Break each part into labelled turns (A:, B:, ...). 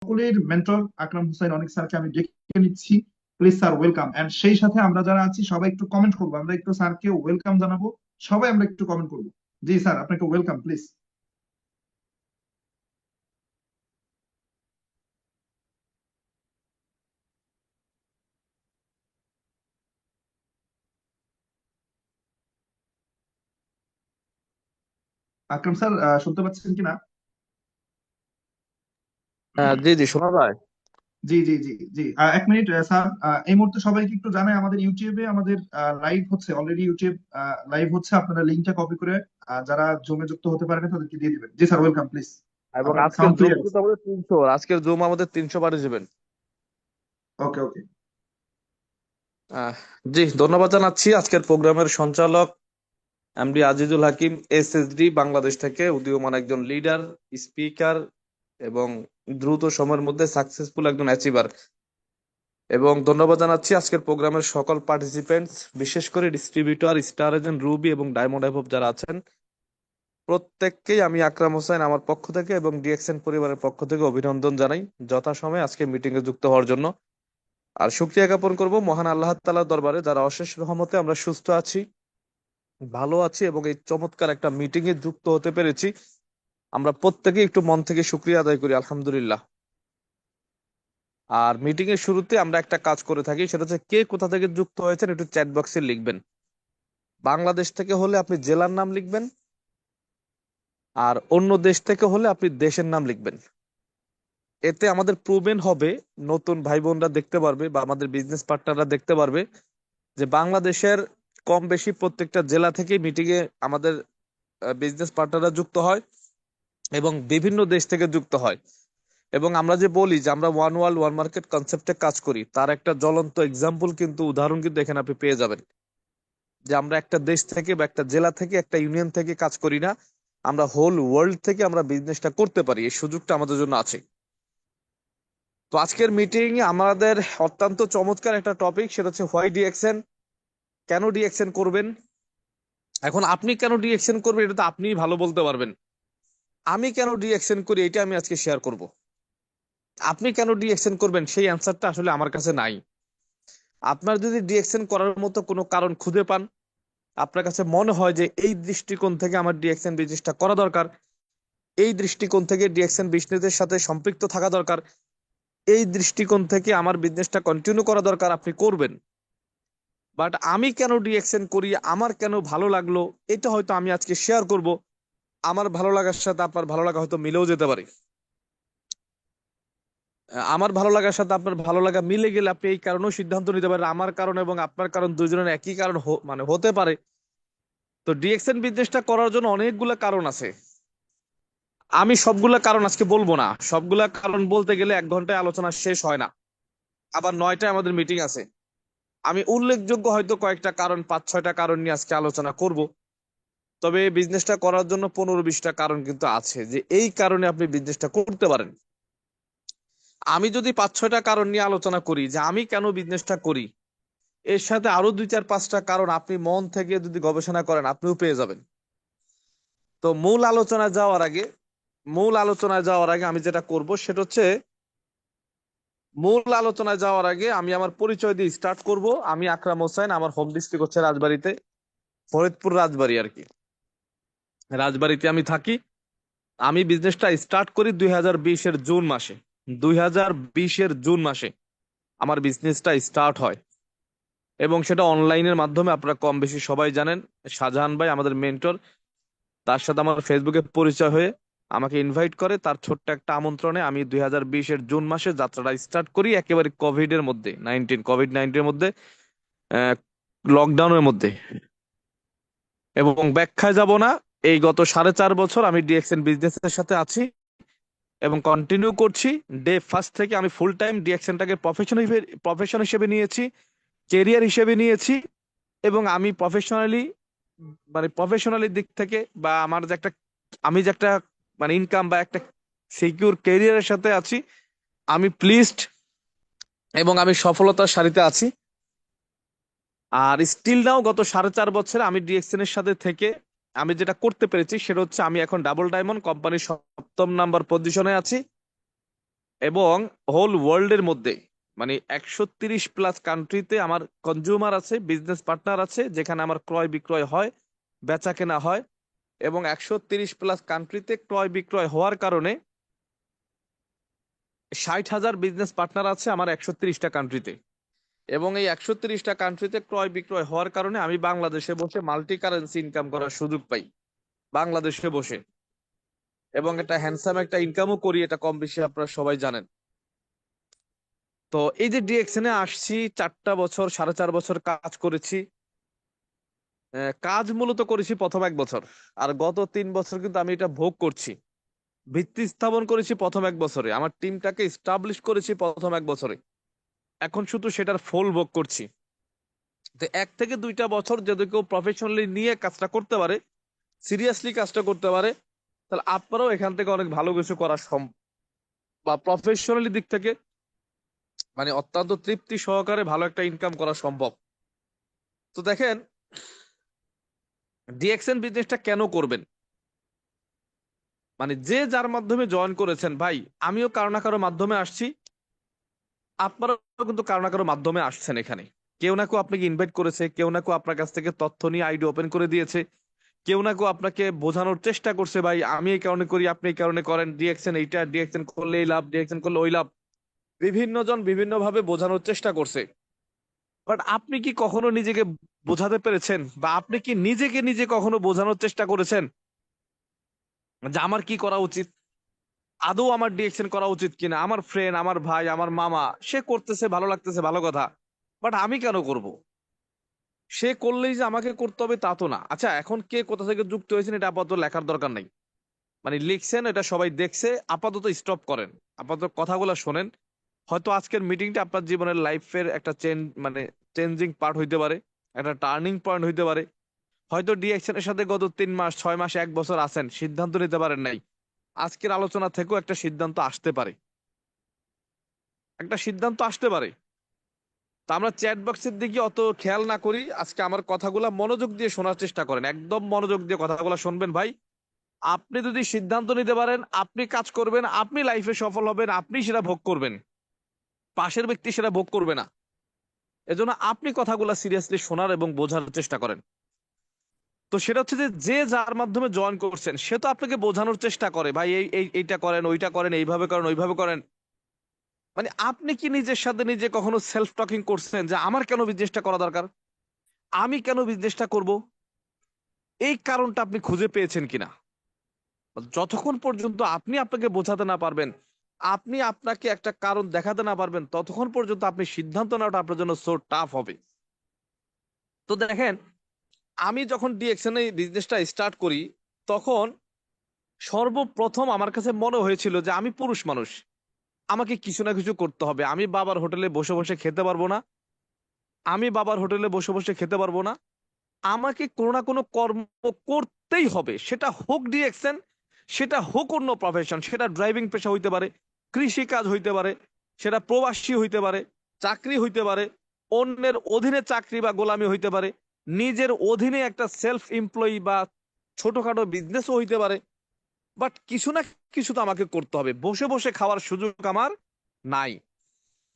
A: সকলের মেন্টর আকরাম হোসেন অনেক স্যারকে আমি ডেকে নিচ্ছি। Please sir, welcome. এন্ড সেই সাথে আমরা যারা আছি সবাই একটু কমেন্ট করবো, আমরা একটু স্যারকে ওয়েলকাম জানাবো। সবাই আমরা একটু কমেন্ট করবো। জি স্যার, আপনাকে ওয়েলকাম, প্লিজ। আকরাম স্যার, শুনতে পাচ্ছেন কিনা?
B: হ্যাঁ, জি জি, শোনা যায়।
A: জি জি জি জি। এক মিনিট স্যার, এই মুহূর্তে সবাইকে একটু জানাই আমাদের ইউটিউবে আমাদের লাইভ হচ্ছে, অলরেডি ইউটিউব লাইভ হচ্ছে। আপনারা লিঙ্কটা কপি করে যারা জমে যুক্ত হতে পারেন তাদেরকে দিয়ে দিবেন। জি স্যার, ওয়েলকাম প্লিজ।
B: এবং
A: আপনার
B: আজকের
A: সাউন্ড
B: জুম
A: ক্লিয়ার আছে।
B: কিন্তু আমাদের 300, আজকের জুম আমাদের 300 পার্টিসিপেন্ট।
A: ওকে ওকে।
B: আহ, জি, ধন্যবাদ জানাচ্ছি আজকের প্রোগ্রামের সঞ্চালক এমডি আজিজুল হাকিম, এসএসডি বাংলাদেশ থেকে উদীয়মান একজন লিডার, স্পিকার এবং দ্রুত সময়ের মধ্যে সাকসেসফুল একজন অ্যাচিভার। এবং ধন্যবাদ জানাচ্ছি আজকের প্রোগ্রামের সকল পার্টিসিপেন্টস, বিশেষ করে ডিস্ট্রিবিউটর, স্টার এজেন্ট, রুবি এবং ডায়মন্ড অ্যাপভ যারা আছেন। প্রত্যেককেই আমি আকরাম হোসেন আমার পক্ষ থেকে এবং ডিএক্সএন পরিবারের পক্ষ থেকে অভিনন্দন জানাই যথাসময়ে আজকে মিটিং এ যুক্ত হওয়ার জন্য। আর শুকরিয়া জ্ঞাপন করব মহান আল্লাহ তাআলার দরবারে, যারা অশেষ রহমতে আমরা সুস্থ আছি, ভালো আছি এবং এই চমৎকার একটা মিটিং এ যুক্ত হতে পেরেছি। আমরা প্রত্যেকেই একটু মন থেকে শুকরিয়া আদায় করি, আলহামদুলিল্লাহ। আর মিটিং এর শুরুতে আমরা একটা কাজ করে থাকি, সেটা হচ্ছে কে কোথা থেকে যুক্ত হয়েছেন একটু চ্যাট বক্সে লিখবেন। বাংলাদেশ থেকে হলে আপনি জেলার নাম লিখবেন, আর অন্য দেশ থেকে হলে আপনি দেশের নাম লিখবেন। এতে আমাদের প্রুভেন হবে, নতুন ভাই বোনরা দেখতে পারবে বা আমাদের বিজনেস পার্টনাররা দেখতে পারবে যে বাংলাদেশের কম বেশি প্রত্যেকটা জেলা থেকে মিটিং এ আমাদের বিজনেস পার্টনাররা যুক্ত হয় এবং বিভিন্ন দেশ থেকে যুক্ত হয়। এবং আমরা যে বলি যে আমরা ওয়ান ওয়ার্ল্ড ওয়ান মার্কেট কনসেপ্টে কাজ করি, তার একটা জ্বলন্ত এক্সাম্পল কিন্তু, উদাহরণ কিন্তু এখানে আপনি পেয়ে যাবেন। যে আমরা একটা দেশ থেকে বা একটা জেলা থেকে, একটা ইউনিয়ন থেকে কাজ করি না, আমরা হোল ওয়ার্ল্ড থেকে আমরা বিজনেসটা করতে পারি, এই সুযোগটা আমাদের জন্য আছে। তো আজকের মিটিং আমাদের অত্যন্ত চমৎকার একটা টপিক, সেটা হচ্ছে হোয়াই ডিএক্সএন, কেন ডিএক্সএন করবেন। এখন আপনি কেন ডিএক্সএন করবেন এটা তো আপনিই ভালো বলতে পারবেন। আমি কেন ডিএক্সএন করি এটা আমি আজকে শেয়ার করব। আপনি কেন ডিএক্সএন করবেন সেই অ্যান্সারটা আসলে আমার কাছে নাই। আপনার যদি ডিএক্সএন করার মতো কোনো কারণ খুঁজে পান, আপনার কাছে মনে হয় যে এই দৃষ্টিকোণ থেকে আমার ডিএক্সএন বিজনেসটা করা দরকার, এই দৃষ্টিকোণ থেকে ডিএক্সএন বিজনেসের সাথে সম্পৃক্ত থাকা দরকার, এই দৃষ্টিকোণ থেকে আমার বিজনেসটা কন্টিনিউ করা দরকার, আপনি করবেন। বাট আমি কেন ডিএক্সএন করি, আমার কেন ভালো লাগলো, এটা হয়তো আমি আজকে শেয়ার করব। আমার ভালো লাগার সাথে আপনার ভালো লাগা হয়তো মিলেও যেতে পারে। আমার ভালো লাগার সাথে আপনার ভালো লাগা মিলে গেলে আপনি এই কারণেও সিদ্ধান্ত নিতে পারেন আমার কারণ এবং আপনার কারণ দুজনের একই কারণ মানে হতে পারে। তো ডিএক্সএন বিজনেসটা করার জন্য অনেকগুলা কারণ আছে। আমি সবগুলা কারণ আজকে বলবো না, সবগুলা কারণ বলতে গেলে 1 ঘন্টায় আলোচনা শেষ হয় না, আবার 9টায় আমাদের মিটিং আছে। আমি উল্লেখযোগ্য হয়তো কয়েকটা কারণ, 5-6টা কারণ নিয়ে আজকে আলোচনা করব। তবে এই বিজনেসটা করার জন্য 15-20টা কারণ কিন্তু আছে, যে এই কারণে আপনি বিজনেসটা করতে পারেন। আমি যদি 5-6টা কারণ নিয়ে আলোচনা করি যে আমি কেন বিজনেসটা করি, এর সাথে আরো 2-4-5টা কারণ আপনি মন থেকে যদি গবেষণা করেন আপনিও পেয়ে যাবেন। তো মূল আলোচনায় যাওয়ার আগে আমি যেটা করব সেটা হচ্ছে, মূল আলোচনায় যাওয়ার আগে আমি আমার পরিচয় দিয়ে স্টার্ট করব। আমি আকরাম হোসেন, আমার হোম ডিস্ট্রিক্ট হচ্ছে রাজবাড়ীতে, ফরিদপুর রাজবাড়ী আর কি। রাজবাড়ীতে আমি থাকি। আমি বিজনেসটা স্টার্ট করি 2020-এর জুন মাসে। 2020-এর জুন মাসে আমার বিজনেসটা স্টার্ট হয় এবং সেটা অনলাইনের মাধ্যমে। আপনারা কম বেশি সবাই জানেন, শাহজাহান ভাই আমাদের মেন্টর, তার সাথে আমার ফেসবুকে পরিচয় হয়ে আমাকে ইনভাইট করে, তার ছোট্ট একটা আমন্ত্রণে আমি 2020-এর জুন মাসে যাত্রাটা স্টার্ট করি, একেবারে কোভিড-19 মধ্যে, লকডাউনের মধ্যে। এবং ব্যাখ্যায় যাব না, এই গত 4.5 বছর আমি ডিএক্সএন বিজনেসের সাথে আছি এবং কন্টিনিউ করছি। ডে ফার্স্ট থেকে আমি ফুল টাইম ডিএক্সএনটাকে প্রফেশন হিসেবে নিয়েছি, কেরিয়ার হিসেবে নিয়েছি। এবং আমি প্রফেশনালি, মানে প্রফেশনালি দিক থেকে বা আমার যে একটা, আমি যে একটা মানে ইনকাম বা একটা সিকিউর ক্যারিয়ারের সাথে আছি, আমি প্লিজড এবং আমি সফলতার সারিতে আছি। আর স্টিল নাও গত 4.5 বছরে আমি ডিএক্সএন এর সাথে থেকে আমি যেটা করতে পেরেছি সেটা হচ্ছে, আমি এখন ডাবল ডায়মন্ড কোম্পানির 7ম নাম্বার পজিশনে আছি। এবং হোল ওয়ার্ল্ডের মধ্যে মানে 130+ কান্ট্রিতে আমার কনজিউমার আছে, বিজনেস পার্টনার আছে, যেখানে আমার ক্রয় বিক্রয় হয়, বেচা কেনা হয়। এবং 130+ কান্ট্রিতে ক্রয় বিক্রয় হওয়ার কারণে 60,000 বিজনেস পার্টনার আছে আমার 130টা কান্ট্রিতে। এবং এই 130টা কান্ট্রিতে ক্রয় বিক্রয় হওয়ার কারণে আমি বাংলাদেশে বসে মাল্টি কারেন্সি ইনকাম করার সুযোগ পাই বাংলাদেশে বসে। এবং এটা হ্যান্ডসাম একটা ইনকামও করি, এটা কম বেশি আপনারা সবাই জানেন। তো এই যে ডিএক্সএন এ আসছি, 4টা বছর 4.5 বছর কাজ করেছি। কাজ মূলত করেছি প্রথম 1 বছর, আর গত 3 বছর কিন্তু আমি এটা ভোগ করছি। ভিত্তি স্থাপন করেছি প্রথম 1 বছরে, আমার টিমটাকে স্টাবলিশ করেছি প্রথম 1 বছরে। এখন শুধু সেটার ফল ভোগ করছি। তো 1 থেকে 2টা বছর যদি কেউ প্রফেশনালি নিয়ে কাজটা করতে পারে, সিরিয়াসলি কাজটা করতে পারে, তাহলে আপনারাও এখান থেকে অনেক ভালো কিছু করা সম্ভব, বা প্রফেশনালি দিক থেকে মানে অত্যন্ত তৃপ্তি সহকারে ভালো একটা ইনকাম করা সম্ভব। তো দেখেন, ডিএক্সএন বিজনেসটা কেন করবেন, মানে যে যার মাধ্যমে জয়েন করেছেন ভাই, আমিও কারো না কারো মাধ্যমে আসছি, আপনারাও কিন্তু কারো না কারো মাধ্যমে আসছেন এখানে। কেউ না কেউ আপনাকে ইনভাইট করেছে, কেউ না কেউ আপনার কাছ থেকে তথ্য নিয়ে আইডি ওপেন করে দিয়েছে, কেউ না কেউ আপনাকে বোঝানোর চেষ্টা করছে ভাই আমি এই কারণে করি, আপনি এই কারণে করেন, ডিএক্সএন এইটা, ডিএক্সএন করলে এই লাভ, ডিএক্সএন করলে ওই লাভ। বিভিন্ন জন বিভিন্ন ভাবে বোঝানোর চেষ্টা করছে। বাট আপনি কি কখনো নিজেকে বোঝাতে পেরেছেন, বা আপনি কি নিজেকে নিজে কখনো বোঝানোর চেষ্টা করেছেন যে আমার কি করা উচিত, আদৌ আমার ডিএক্সএন করা উচিত কিনা? আমার ফ্রেন্ড, আমার ভাই, আমার মামা সে করতেছে, ভালো লাগতেছে, ভালো কথা, বাট আমি কেন করব? সে করলেই যে আমাকে করতে হবে তা তো না। আচ্ছা, এখন কে কোথা থেকে যুক্ত হয়েছেন এটা আপাতত লেখার দরকার নাই, মানে লিখছেন এটা সবাই দেখছে, আপাতত স্টপ করেন, আপাতত কথাগুলো শোনেন। হয়তো আজকের মিটিংটা আপনার জীবনের লাইফের একটা মানে চেঞ্জিং পার্ট হইতে পারে, একটা টার্নিং পয়েন্ট হইতে পারে। হয়তো ডিএক্সএন এর সাথে গত 3 মাস 6 মাস 1 বছর আছেন, সিদ্ধান্ত নিতে পারেন নাই, আজকের আলোচনা থেকেও একটা সিদ্ধান্ত আসতে পারে, একটা সিদ্ধান্ত আসতে পারে। তা আমরা চ্যাট বক্সের দিকে অত খেয়াল না করি, আজকে আমার কথাগুলা মনোযোগ দিয়ে শোনার চেষ্টা করেন, একদম মনোযোগ দিয়ে কথাগুলো শুনবেন ভাই। আপনি যদি সিদ্ধান্ত নিতে পারেন, আপনি কাজ করবেন, আপনি লাইফে সফল হবেন, আপনি সেটা ভোগ করবেন, পাশের ব্যক্তি সেটা ভোগ করবে না। এজন্য আপনি কথাগুলো সিরিয়াসলি শোনার এবং বোঝার চেষ্টা করেন। তো সেটা হচ্ছে যে যে যার মাধ্যমে জয়েন করছেন সে তো আপনাকে বোঝানোর চেষ্টা করে ভাই এইটা করেন, ওইটা করেন, এইভাবে করেন, ওইভাবে করেন। মানে আপনি কি নিজের সাথে নিজে কখনো সেলফ টকিং করছেন যে আমার কেন বিজনেসটা করা দরকার, আমি কেন বিজনেসটা করব? এই কারণটা আপনি খুঁজে পেয়েছেন কিনা? যতক্ষণ পর্যন্ত আপনি আপনাকে বোঝাতে না পারবেন, আপনি আপনাকে একটা কারণ দেখাতে না পারবেন, ততক্ষণ পর্যন্ত আপনি সিদ্ধান্ত নেওয়াটা আপনার জন্য সো টাফ হবে। তো দেখেন, আমি যখন ডিএক্সএন এই বিজনেসটা স্টার্ট করি, তখন সর্বপ্রথম আমার কাছে মনে হয়েছিল যে আমি পুরুষ মানুষ, আমাকে কিছু না কিছু করতে হবে, আমি বাবার হোটেলে বসে বসে খেতে পারবো না, আমি বাবার হোটেলে বসে বসে খেতে পারবো না, আমাকে কোনো না কোনো কর্ম করতেই হবে, সেটা হোক ডিএক্সএন, সেটা হোক অন্য প্রফেশন, সেটা ড্রাইভিং পেশা হইতে পারে, কৃষি কাজ হইতে পারে, সেটা প্রবাসী হইতে পারে, চাকরি হইতে পারে, অন্যের অধীনে চাকরি বা গোলামি হইতে পারে, নিজের অধীনে একটা সেলফ এমপ্লয়ি বা ছোটখাটো বিজনেসও হইতে পারে। বাট কিছু না কিছু তো আমাকে করতে হবে, বসে বসে খাওয়ার সুযোগ আমার নাই।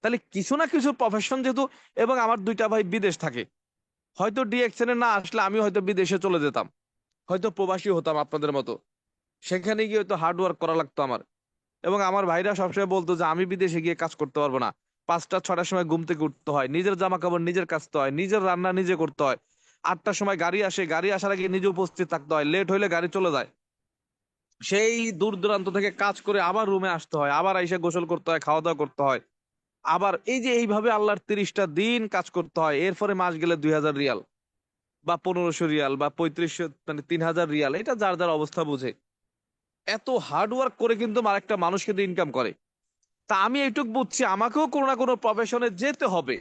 B: তাহলে কিছু না কিছু প্রফেশন যেহেতু, এবং আমার 2টা ভাই বিদেশ থাকে, হয়তো ডিএক্সএন এ না আসলে আমি হয়তো বিদেশে চলে যেতাম, হয়তো প্রবাসী হতাম আপনাদের মতো, সেখানে গিয়ে হয়তো হার্ড ওয়ার্ক করা লাগতো আমার। এবং আমার ভাইরা সবসময় বলতো যে আমি বিদেশে গিয়ে কাজ করতে পারবো না, 5টা 6টার সময় ঘুম থেকে উঠতে হয়, নিজের জামা কাপড় নিজের কাচতে হয়, নিজের রান্না নিজে করতে হয়, 8টার সময় গাড়ি আসে, গাড়ি আসার আগে নিজে উপস্থিত থাকতে হয়, লেট হইলে গাড়ি চলে যায়, সেই দূর দূরান্ত থেকে কাজ করে আবার রুমে আসতে হয়, আবার আইসা গোসল করতে হয়, খাওয়া দাওয়া করতে হয়, আবার এই যে এইভাবে আল্লাহর 30টা দিন কাজ করতে হয়। এরপরে মাস গেলে 2,000 রিয়াল বা 1500 রিয়াল বা 3500, মানে 3,000 রিয়াল, এটা যার যার অবস্থা বুঝে। এত হার্ড ওয়ার্ক করে কিন্তু আর একটা মানুষ কিন্তু ইনকাম করে। তা আমি এইটুক বুঝছি আমাকেও কোনো না কোনো প্রফেশনে যেতে হবে।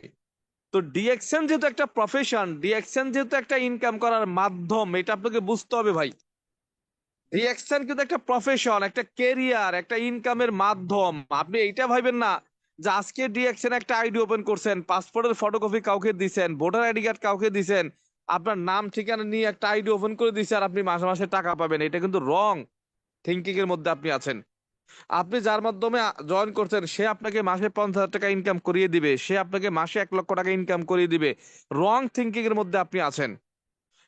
B: তো ডিএক্সএন যেহেতু একটা প্রফেশন, ডিএক্সএন যেহেতু একটা ইনকাম করার মাধ্যম, এটা আপনাকে বুঝতে হবে ভাই। ডিএক্সএন কিন্তু একটা প্রফেশন, একটা কেরিয়ার, একটা ইনকামের মাধ্যম। আপনি এইটা ভাবেন না যে আজকে ডিএক্সএন একটা আইডি ওপেন করছেন, পাসপোর্টের ফটোকপি কাউকে দিছেন, ভোটার আইডি কার্ড কাউকে দিছেন, আপনার নাম ঠিকানা নিয়ে একটা আইডি ওপেন করে দিছে আর আপনি মাসে মাসে টাকা পাবেন। এটা কিন্তু রং থিঙ্কিং এর মধ্যে আপনি আছেন। আপনি যার মাধ্যমে জয়েন করছেন সে আপনাকে মাসে 50,000 টাকা ইনকাম করিয়ে দিবে, সে আপনাকে মাসে 1 লক্ষ টাকা ইনকাম করিয়ে দিবে। রং থিঙ্কিং এর মধ্যে আপনি আছেন।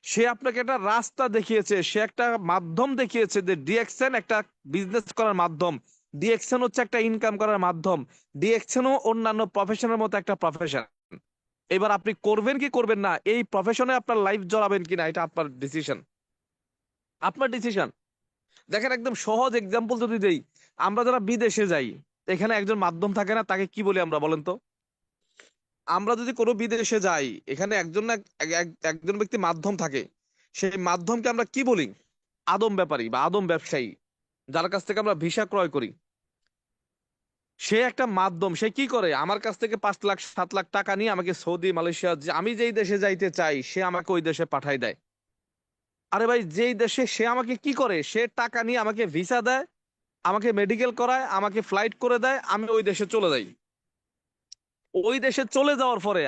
B: সে আপনাকে একটা রাস্তা দেখিয়েছে, সে একটা মাধ্যম দেখিয়েছে যে ডিএক্সএন একটা বিজনেস করার মাধ্যম, ডিএক্সএন হচ্ছে একটা ইনকাম করার মাধ্যম, ডিএক্সএনও অন্যান্য প্রফেশনের মতো একটা প্রফেশন। এবার আপনি করবেন কি করবেন না, এই প্রফেশনে আপনার লাইফ জড়াবেন কিনা, এটা আপনার ডিসিশন, আপনার ডিসিশন। দেখেন একদম সহজ এক্সাম্পল যদি দেই, আমরা যারা বিদেশে যাই, এখানে একজন মাধ্যম থাকে না, তাকে কি বলি আমরা বলেন তো? আমরা যদি কোনো বিদেশে যাই, এখানে একজন না একজন ব্যক্তি মাধ্যম থাকে, সেই মাধ্যমকে আমরা কি বলি? আদম ব্যাপারী বা আদম ব্যবসায়ী, যার কাছ থেকে আমরা ভিসা ক্রয় করি। সে একটা মাধ্যম, সে কি করে আমার কাছ থেকে 5 লাখ 7 লাখ টাকা নিয়ে আমাকে সৌদি মালয়েশিয়া, যে আমি যেই দেশে যাইতে চাই সে আমাকে ওই দেশে পাঠাই দেয়। আরে ভাই, যেই দেশে সে আমাকে কি করে, সে টাকা নিয়ে আমাকে ভিসা দেয়, আমাকে মেডিকেল করায়, আমাকে ফ্লাইট করে দেয়, আমি ওই দেশে চলে যাই। ওই দেশে চলে যাওয়ার পরে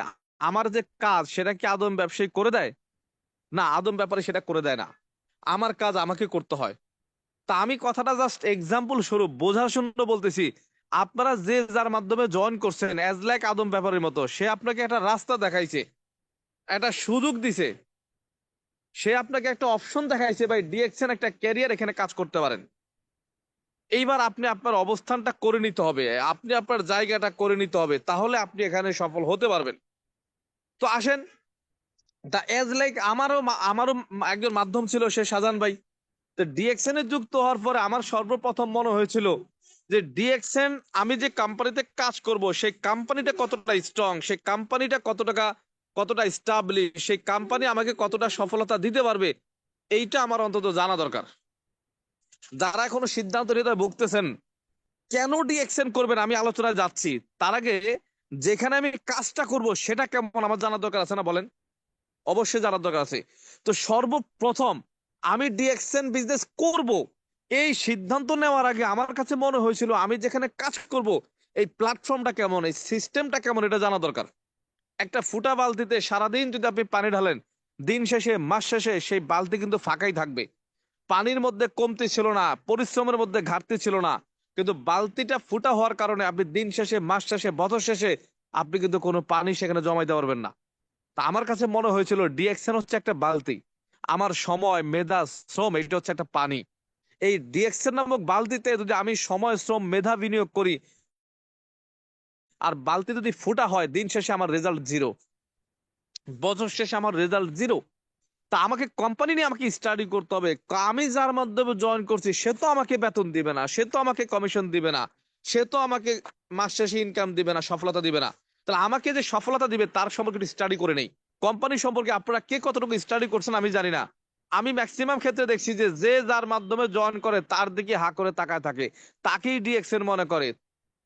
B: আমার যে কাজ সেটা কি আদম ব্যবসায়ী করে দেয়? না, আদম ব্যাপারে সেটা করে দেয় না। আমার কাজ আমাকে করতে হয়। তা আমি কথাটা জাস্ট এক্সাম্পল স্বরূপ বোঝার জন্য বলতেছি। আপনারা যে যার মাধ্যমে জয়েন করছেন অ্যাজ লাইক আদম ব্যাপারের মতো, সে আপনাকে একটা রাস্তা দেখাইছে, একটা সুযোগ দিছে, সে আপনাকে একটা অপশন দেখাইছে, ভাই ডিএক্সএন একটা ক্যারিয়ার, এখানে কাজ করতে পারেন। এইবার আপনি আপনার অবস্থানটা করে নিতে হবে, আপনি আপনার জায়গাটা করে নিতে হবে, তাহলে আপনি এখানে সফল হতে পারবেন। তো আসেন, দা এজ লাইক আমারও একজন মাধ্যম ছিল, সে শাহজাহান ভাই। তো ডিএক্সএন এ যুক্ত হওয়ার পরে আমার সর্বপ্রথম মনে হয়েছিল যে ডিএক্সএন, আমি যে কোম্পানিতে কাজ করব সেই কোম্পানিটা কতটা স্ট্রং, সেই কোম্পানিটা কতটা স্টাবলিশ, সেই কোম্পানি আমাকে কতটা সফলতা দিতে পারবে, এইটা আমার অন্তত জানা দরকার। যারা এখনো সিদ্ধান্ত নিতে ভুগতেছেন কেন ডিএক্সএন করবেন, আমি আলোচনায় যাচ্ছি। তার আগে যেখানে আমি কাজটা করব সেটা কেমন আমার জানার দরকার আছে না বলেন? অবশ্যই জানার দরকার আছে। তো সর্বপ্রথম আমি ডিএক্সএন বিজনেস করব, এই সিদ্ধান্ত নেওয়ার আগে আমার কাছে মনে হয়েছিল আমি যেখানে কাজ করব এই প্ল্যাটফর্মটা কেমন, এই সিস্টেমটা কেমন, এটা জানা দরকার। একটা ফুটা বালতিতে সারাদিন যদি আপনি পানি ঢালেন, দিন শেষে মাস শেষে সেই বালতি কিন্তু ফাঁকাই থাকবে। পানির মধ্যে কমতি ছিল না, পরিশ্রমের মধ্যে ঘাটতি ছিল না, কিন্তু বালতিটা ফুটা হওয়ার কারণে আপনি দিন শেষে মাস শেষে বছর শেষে আপনি কিন্তু কোনো পানি সেখানে জমাইতে পারবেন না। তা আমার কাছে মনে হয়েছিল ডিএক্সএন হচ্ছে একটা বালতি, আমার সময় মেধা শ্রম এটা হচ্ছে একটা পানি। এই ডিএক্সএন নামক বালতিতে যদি আমি সময় শ্রম মেধা বিনিয়োগ করি, আর বালতি যদি ফুটা হয়, দিন শেষে আমার রেজাল্ট জিরো, বছর শেষে আমার রেজাল্ট জিরো। তা আমাকে কোম্পানি নিয়ে আমাকে স্টাডি করতে হবে। আমি যার মাধ্যমে জয়েন করছি সে তো আমাকে বেতন দিবে না, সে তো আমাকে কমিশন দিবে না, সে তো আমাকে মাস শেষে ইনকাম দিবে না, সফলতা দিবে না। তাহলে আমাকে যে সফলতা দিবে তার সম্পর্কে স্টাডি করে নেই। কোম্পানি সম্পর্কে আপনারা কে কতটুকু স্টাডি করছেন আমি জানি না। আমি ম্যাক্সিমাম ক্ষেত্রে দেখছি যে যে যার মাধ্যমে জয়েন করে তার দিকে হা করে তাকায় থাকে, তাকেই ডিএক্সএন মনে করে।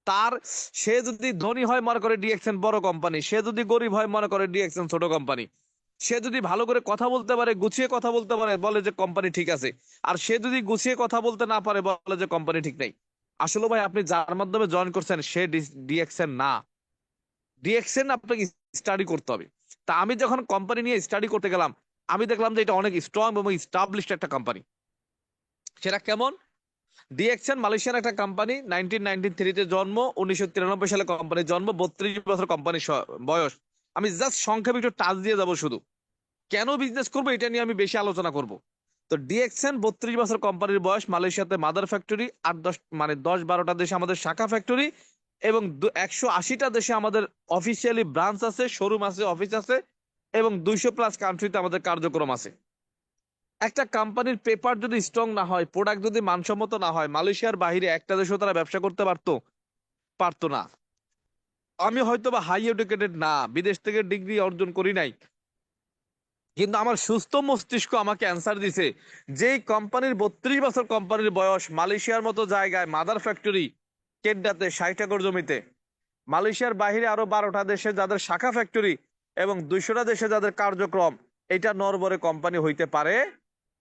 B: তার, সে যদি ধনী হয় মনে করে ডিএক্সএন বড় কোম্পানি, সে যদি গরিব হয় মনে করে ডিএক্সএন ছোট কোম্পানি, সে যদি ভালো করে কথা বলতে পারে, গুছিয়ে কথা বলতে পারে, বলে যে কোম্পানি ঠিক আছে, আর সে যদি গুছিয়ে কথা বলতে না পারে বলে যে কোম্পানি ঠিক নেই। আসলে ভাই আপনি যার মাধ্যমে জয়েন করছেন সে ডিএক্সএন না, ডিএক্সএন আপনাকে স্টাডি করতে হবে। তা আমি যখন কোম্পানি নিয়ে স্টাডি করতে গেলাম, আমি দেখলাম যে এটা অনেক স্ট্রং এবং স্টাবলিশড একটা কোম্পানি। সেটা কেমন? ডিএক্সএন মালয়েশিয়ার একটা কোম্পানি, 1993-তে জন্ম, 1993 সালে কোম্পানির জন্ম, 32 বছর কোম্পানির বয়স। আমি জাস্ট সংক্ষেপে একটু টাচ দিয়ে যাব শুধু, কেন বিজনেস করবো এটা নিয়ে আমি বেশি আলোচনা করব। তো ডিএক্সএন 32 বছর কোম্পানির বয়স, মালয়েশিয়াতে মাদার ফ্যাক্টরি, 8-10 মানে 10-12টা দেশে আমাদের শাখা ফ্যাক্টরি, এবং 180টা দেশে আমাদের অফিসিয়ালি ব্রাঞ্চ আছে, শোরুম আছে, অফিস আছে, এবং 200+ কান্ট্রিতে আমাদের কার্যক্রম আছে। একটা কোম্পানির পেপার যদি স্ট্রং না হয়, প্রোডাক্ট যদি মানসম্মত না হয়, মালয়েশিয়ার বাইরে একটা দেশেও তারা ব্যবসা করতে পারতো? পারতো না। আমি হয়তো বা হাই এডুকেটেড না, বিদেশ থেকে ডিগ্রি অর্জন করি নাই, কিন্তু আমার সুস্থ মস্তিষ্ক আমাকে অ্যান্সার দিছে, যেই কোম্পানির 32 বছর কোম্পানির বয়স, মালয়েশিয়ার মতো জায়গায় মাদার ফ্যাক্টরি, কেড্ডাতে 60 একর জমিতে, মালয়েশিয়ার বাইরে আরো 12টা দেশে যাদের শাখা ফ্যাক্টরি, এবং 200টা দেশে যাদের কার্যক্রম, এটা নরবরে কোম্পানি হইতে পারে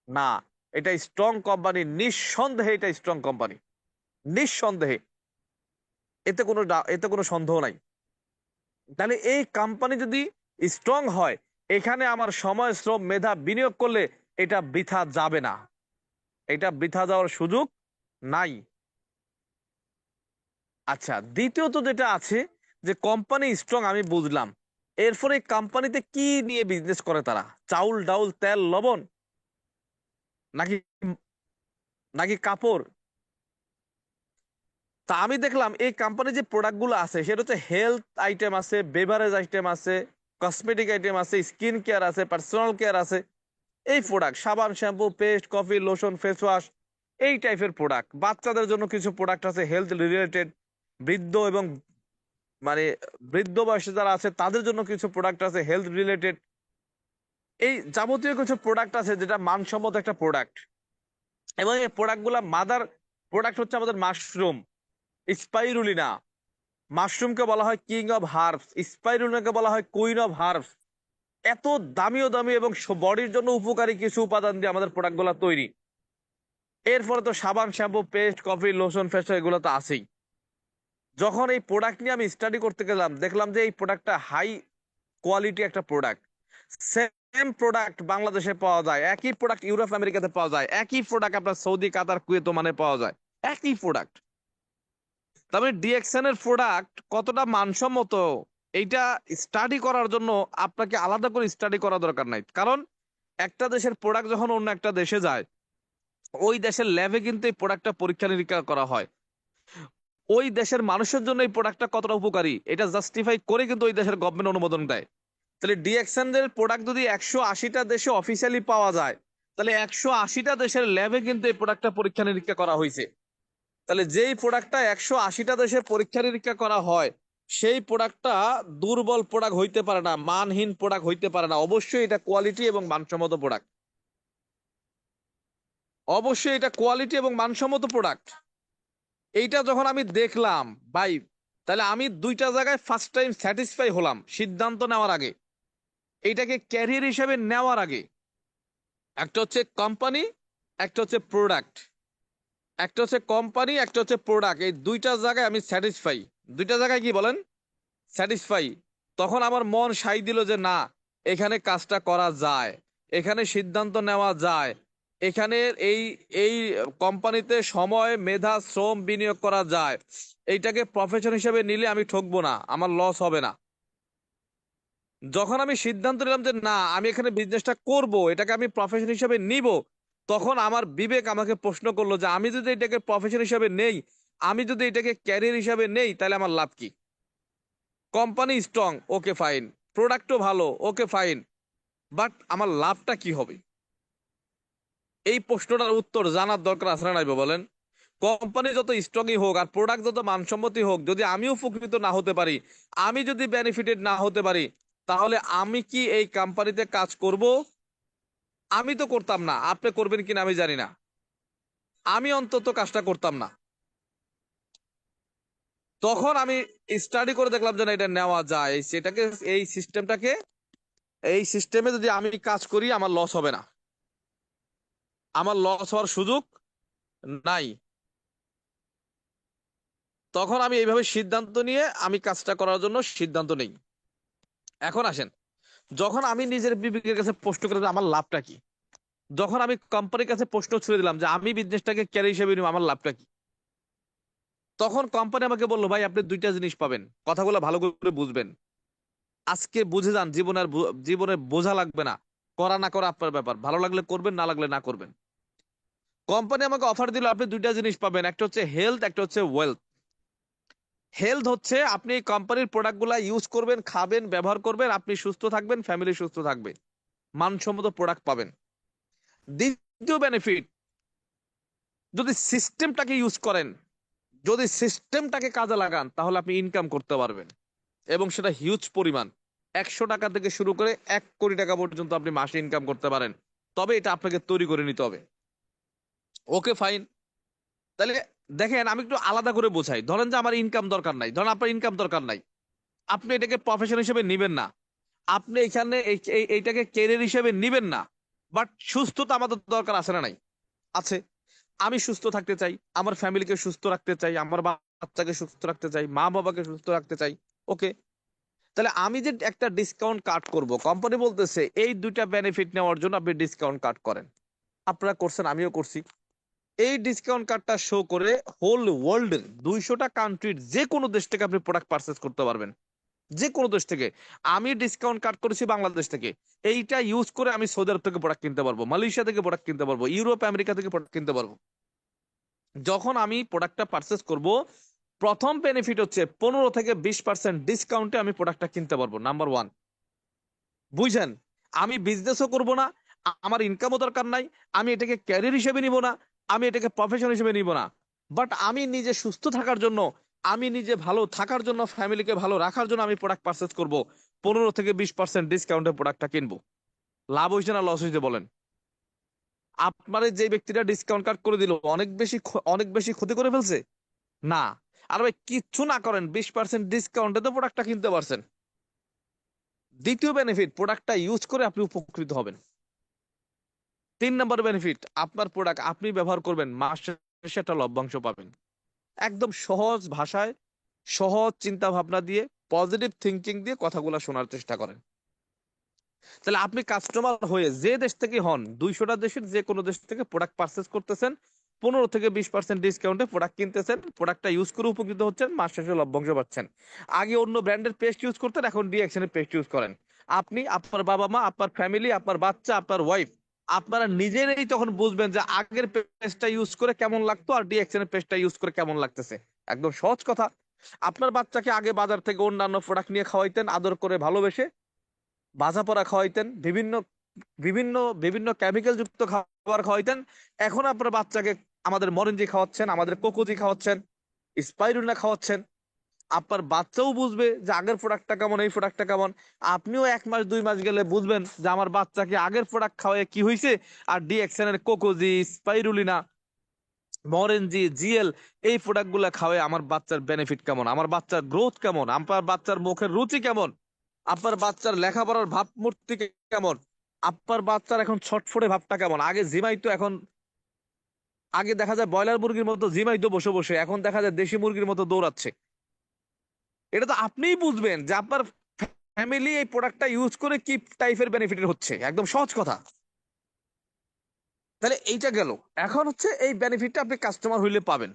B: না। এটা স্ট্রং কোম্পানি, নিঃসন্দেহে এটা স্ট্রং কোম্পানি, নিঃসন্দেহে। এতে কোনো সন্দেহ নাই। তাহলে এই কোম্পানি যদি স্ট্রং হয়, এখানে আমার সময় শ্রম মেধা বিনিয়োগ করলে এটা বৃথা যাবে না, এটা বৃথা যাওয়ার সুযোগ নাই। আচ্ছা, দ্বিতীয়ত যেটা আছে যে কোম্পানি স্ট্রং, আমি বুঝলাম। এরপরে কোম্পানিতে কি নিয়ে বিজনেস করে তারা? চাউল ডাউল তেল লবণ, নাকি নাকি কাপড়? তা আমি দেখলাম এই কোম্পানি যে প্রোডাক্ট গুলো আছে সেটা হচ্ছে হেলথ আইটেম আছে, বেভারেজ আইটেম আছে, কসমেটিক আইটেম আছে, স্কিন কেয়ার আছে, পার্সোনাল কেয়ার আছে। এই প্রোডাক্ট সাবান shampoo paste coffee lotion face wash, এই টাইপের প্রোডাক্ট। বাচ্চাদের জন্য কিছু প্রোডাক্ট আছে হেলথ রিলেটেড, বৃদ্ধ এবং মানে বৃদ্ধ বয়সে যারা আছে তাদের জন্য কিছু প্রোডাক্ট আছে হেলথ রিলেটেড। এই যাবতীয় কিছু প্রোডাক্ট আছে যেটা মানসম্মত একটা প্রোডাক্ট। এবং এই প্রোডাক্ট গুলা মাদার প্রোডাক্ট হচ্ছে আমাদের মাশরুম, স্পাইরুলিনা। মাশরুমকে বলা হয় কিং অফ হার্বস, স্পাইরুলিনাকে বলা হয় কুইন অফ হার্বস। এত দামি ও দামি এবং বডির জন্য উপকারী কিছু উপাদান দিয়ে আমাদের প্রোডাক্ট গুলা তৈরি। এরপরে তো সাবান shampoo paste coffee lotion face এগুলো তো আছেই। যখন এই প্রোডাক্ট নিয়ে আমি স্টাডি করতে গেলাম দেখলাম যে এই প্রোডাক্টটা হাই কোয়ালিটি একটা প্রোডাক্ট। সেম প্রোডাক্ট বাংলাদেশে পাওয়া যায়, একই প্রোডাক্ট ইউরোপ আমেরিকাতে পাওয়া যায়, একই প্রোডাক্ট আপনার সৌদি কাতার কুয়েত ওমানে পাওয়া যায়, একই প্রোডাক্ট। তবে ডিএক্সএন এর প্রোডাক্ট কতটা মানসম্মত এইটা স্টাডি করার জন্য আপনাকে আলাদা করে স্টাডি করা দরকার নাই। কারণ একটা দেশের প্রোডাক্ট যখন অন্য একটা দেশে যায়, ওই দেশের ল্যাবে কিন্তু এই প্রোডাক্টটা পরীক্ষা নিরীক্ষা করা হয়। ওই দেশের মানুষের জন্য এই প্রোডাক্টটা কতটা উপকারী এটা জাস্টিফাই করে কিন্তু ওই দেশের গভর্নমেন্ট অনুমোদন দেয়। তাহলে ডিএক্সএন এর প্রোডাক্ট যদি 180টা দেশে অফিসিয়ালি পাওয়া যায়, তাহলে 180টা দেশের ল্যাবে কিন্তু এই প্রোডাক্টটা পরীক্ষা নিরীক্ষা করা হয়েছে। তাহলে যেই প্রোডাক্টটা 180টা দেশে পরীক্ষা নিরীক্ষা করা হয়, সেই প্রোডাক্টটা দুর্বল প্রোডাক্ট হইতে পারে না, মানহীন প্রোডাক্ট হইতে পারে না। অবশ্যই এটা কোয়ালিটি এবং মানসম্মত প্রোডাক্ট। অবশ্যই এটা কোয়ালিটি এবং মানসম্মত প্রোডাক্ট। এইটা যখন আমি দেখলাম ভাই, তাহলে আমি দুইটা জায়গায় ফার্স্ট টাইম স্যাটিসফাই হলাম সিদ্ধান্ত নেওয়ার আগে, এইটাকে ক্যারিয়ার হিসেবে নেওয়ার আগে। একটা হচ্ছে কোম্পানি, একটা হচ্ছে প্রোডাক্ট। একটা হচ্ছে কোম্পানি, একটা হচ্ছে প্রোডাক্ট, এই দুইটা জায়গায় আমি স্যাটিসফাই। দুইটা জায়গায় কি বলেন, স্যাটিসফাই। তখন আমার মন সাই দিল যে না, এখানে কাজটা করা যায়, এখানে সিদ্ধান্ত নেওয়া যায়, এখানে এই এই কোম্পানিতে সময় মেধা শ্রম বিনিয়োগ করা যায়। এইটাকে প্রফেশন হিসেবে নিলে আমি ঠকবো না, আমার লস হবে না। যখন আমি সিদ্ধান্ত নিলাম যে না আমি এখানে বিজনেসটা করব, এটাকে আমি প্রফেশন হিসেবে নিব, তখন আমার বিবেক আমাকে প্রশ্ন করলো যে আমি যদি এটাকে প্রফেশন হিসেবে নেই, আমি যদি এটাকে ক্যারিয়ার হিসেবে নেই, তাহলে আমার লাভ কি? কোম্পানি স্ট্রং, ওকে ফাইন, প্রোডাক্টও ভালো, ওকে ফাইন, বাট আমার লাভটা কি হবে? এই প্রশ্নটার উত্তর জানার দরকার আছে না নাই বলেন? কোম্পানি যত স্ট্রংই হোক আর প্রোডাক্ট যত মানসম্মতই হোক, যদি আমি উপকৃত না হতে পারি, আমি যদি বেনিফিটেড না হতে পারি, তাহলে আমি কি এই কোম্পানিতে কাজ করব? আমি তো করতাম না। আপনি করবেন কিনা আমি জানি না, আমি অন্তত কাজটা করতাম না। তখন আমি স্টাডি করে দেখলাম যে না, এটা নেওয়া যায়, সেটাকে এই সিস্টেমটাকে, এই সিস্টেমে যদি আমি কাজ করি আমার লস হবে না, আমার লস হওয়ার সুযোগ নাই। তখন আমি এইভাবে সিদ্ধান্ত নিয়ে আমি কাজটা করার জন্য সিদ্ধান্ত নেই। এখন আসেন, যখন আমি নিজের বিবেকের কাছে প্রশ্ন করে যে আমার লাভটা কি, যখন আমি কোম্পানির কাছে প্রশ্ন ছুড়ে দিলাম যে আমি বিজনেসটাকে ক্যারিয়ার হিসেবে নিব, আমার লাভটা কি, তখন কোম্পানি আমাকে বললো ভাই আপনি দুইটা জিনিস পাবেন, কথাগুলো ভালো করে বুঝবেন। আজকে বুঝে যান, জীবনে বোঝা লাগবে না, করা না করা আপনার ব্যাপার, ভালো লাগলে করবেন, না লাগলে না করবেন। কোম্পানি আমাকে অফার দিল আপনি দুইটা জিনিস পাবেন, একটা হচ্ছে হেলথ, একটা হচ্ছে ওয়েলথ। হেলথ হচ্ছে আপনি এই কোম্পানির প্রোডাক্টগুলো ইউজ করবেন, খাবেন, ব্যবহার করবেন, আপনি সুস্থ থাকবেন, ফ্যামিলি সুস্থ থাকবে, মানসম্মত প্রোডাক্ট পাবেন। দ্বিতীয় বেনিফিট, যদি সিস্টেমটাকে ইউজ করেন, যদি সিস্টেমটাকে কাজে লাগান, তাহলে আপনি ইনকাম করতে পারবেন, এবং সেটা হিউজ পরিমাণ। 100 টাকা থেকে শুরু করে 1 কোটি টাকা পর্যন্ত আপনি মাসে ইনকাম করতে পারেন। তবে এটা আপনাকে তৈরি করে নিতে হবে। Okay fine. তাহলে দেখেন আমি একটু আলাদা করে বোঝাই। ধরেন যে আমার ইনকাম দরকার নাই, ধরেন আপনার ইনকাম দরকার নাই, আপনি এটাকে প্রফেশন হিসেবে নিবেন না, আপনি এখানে এইটাকে ক্যারিয়ার হিসেবে নিবেন না। বাট সুস্থতা আমাদের দরকার আছে না নাই? আছে। আমি সুস্থ থাকতে চাই, আমার ফ্যামিলিকে সুস্থ রাখতে চাই, আমার বাচ্চাকে সুস্থ রাখতে চাই, মা বাবাকে সুস্থ রাখতে চাই। ওকে, তাহলে আমি যে একটা ডিসকাউন্ট কাট করব, কোম্পানি বলতেছে এই দুইটা বেনিফিট নেওয়ার জন্য আপনি ডিসকাউন্ট কাট করেন। আপনারা করছেন, আমিও করছি। এই ডিসকাউন্ট কার্ডটা শো করে হোল ওয়ার্ল্ডের 200টা কান্ট্রির যে কোনো দেশ থেকে আপনি প্রোডাক্ট পারচেস করতে পারবেন, যে কোনো দেশ থেকে। আমি ডিসকাউন্ট কার্ড করেছি বাংলাদেশ থেকে, এইটা ইউজ করে আমি সৌদি আরব থেকে প্রোডাক্ট কিনতে পারবো, মালয়েশিয়া থেকে প্রোডাক্ট কিনতে পারবো, ইউরোপ আমেরিকা থেকে প্রোডাক্ট কিনতে পারবো। যখন আমি প্রোডাক্টটা পারচেস করব, প্রথম বেনিফিট হচ্ছে 15 থেকে 20% ডিসকাউন্টে আমি প্রোডাক্টটা কিনতে পারবো, নাম্বার ওয়ান। বুঝছেন? আমি বিজনেসও করব না, আমার ইনকামও দরকার নাই, আমি এটাকে ক্যারিয়ার হিসেবে নিব না, আমি এটাকে প্রফেশন হিসেবে নিব না, বাট আমি নিজে সুস্থ থাকার জন্য, আমি নিজে ভালো থাকার জন্য, ফ্যামিলিকে ভালো রাখার জন্য আমি প্রোডাক্ট পারচেস করব, 15 থেকে 20% ডিসকাউন্টে প্রোডাক্টটা কিনবো। লাভ হয়েছে না লস হয়েছে বলেন? আপনার যে ব্যক্তিটা ডিসকাউন্ট কার্ড করে দিল অনেক বেশি ক্ষতি করে ফেলছে না? আর ভাই কিচ্ছু না করেন, 20% ডিসকাউন্টে তো প্রোডাক্টটা কিনতে পারছেন। দ্বিতীয় বেনিফিট, প্রোডাক্টটা ইউজ করে আপনি উপকৃত হবেন। 3 নম্বর বেনিফিট, আপনার প্রোডাক্ট আপনি ব্যবহার করবেন, মাস শেষে একটা লভ্যাংশ পাবেন। একদম সহজ ভাষায়, সহজ চিন্তা ভাবনা দিয়ে, পজিটিভ থিঙ্কিং দিয়ে কথাগুলো শোনার চেষ্টা করেন। তাহলে আপনি কাস্টমার হয়ে যে দেশ থেকে হন, 200টা দেশের যে কোনো দেশ থেকে প্রোডাক্ট পারচেস করতেছেন, 15 থেকে 20% ডিসকাউন্টে প্রোডাক্ট কিনতেছেন, প্রোডাক্টটা ইউজ করে উপকৃত হচ্ছেন, মাস শেষে লভ্যাংশ পাচ্ছেন। আগে অন্য ব্র্যান্ডের পেস্ট ইউজ করতেন, এখন ডিএক্সএন এর পেস্ট ইউজ করেন। আপনি, আপনার বাবা মা, আপনার ফ্যামিলি, আপনার বাচ্চা, আপনার ওয়াইফ, আপনারা নিজেরাই তখন বুঝবেন যে আগের পেস্টটা ইউজ করে কেমন লাগতো আর ডিএক্সএন এর পেস্টটা ইউজ করে কেমন লাগতেছে। একদম সহজ কথা। আপনার বাচ্চাকে আগে বাজার থেকে অন্যান্য প্রোডাক্ট নিয়ে খাওয়াইতেন, আদর করে ভালোবেসে ভাজা পোড়া খাওয়াইতেন, বিভিন্ন বিভিন্ন বিভিন্ন কেমিক্যাল যুক্ত খাবার খাওয়াইতেন। এখন আপনার বাচ্চাকে আমাদের মরেনজি খাওয়াচ্ছেন, আমাদের কোকোজি খাওয়াচ্ছেন, স্পাইরুলিনা খাওয়াচ্ছেন। আপনার বাচ্চাও বুঝবে যে আগের প্রোডাক্টটা কেমন, এই প্রোডাক্টটা কেমন। আপনিও 1 মাস 2 মাস গেলে বুঝবেন যে আমার বাচ্চাকে আগের প্রোডাক্ট খাওয়ায় কি হয়েছে, আর ডিএক্সএন এর কোকোজি, স্পাইরুলিনা, মরেনজি, জিএল, এই প্রোডাক্ট গুলা খাওয়ায় আমার বাচ্চার বেনিফিট কেমন, আমার বাচ্চার গ্রোথ কেমন, আপনার বাচ্চার মুখের রুচি কেমন, আপনার বাচ্চার লেখাপড়ার ভাবমূর্তি কেমন, আপনার বাচ্চার এখন ছটফটে ভাবটা কেমন। আগে জিমাইতো, এখন আগে দেখা যায় ব্রয়লার মুরগির মতো জিমাইতো বসে বসে, এখন দেখা যায় দেশি মুরগির মতো দৌড়াচ্ছে। এটা তো আপনিই বুঝবেন যে আপনার ফ্যামিলি এই প্রোডাক্টটা ইউজ করে কি টাইপের বেনিফিট হচ্ছে। একদম সহজ কথা। তাহলে এইটা গেল। এখন হচ্ছে এই বেনিফিটটা আপনি কাস্টমার হইলে পাবেন।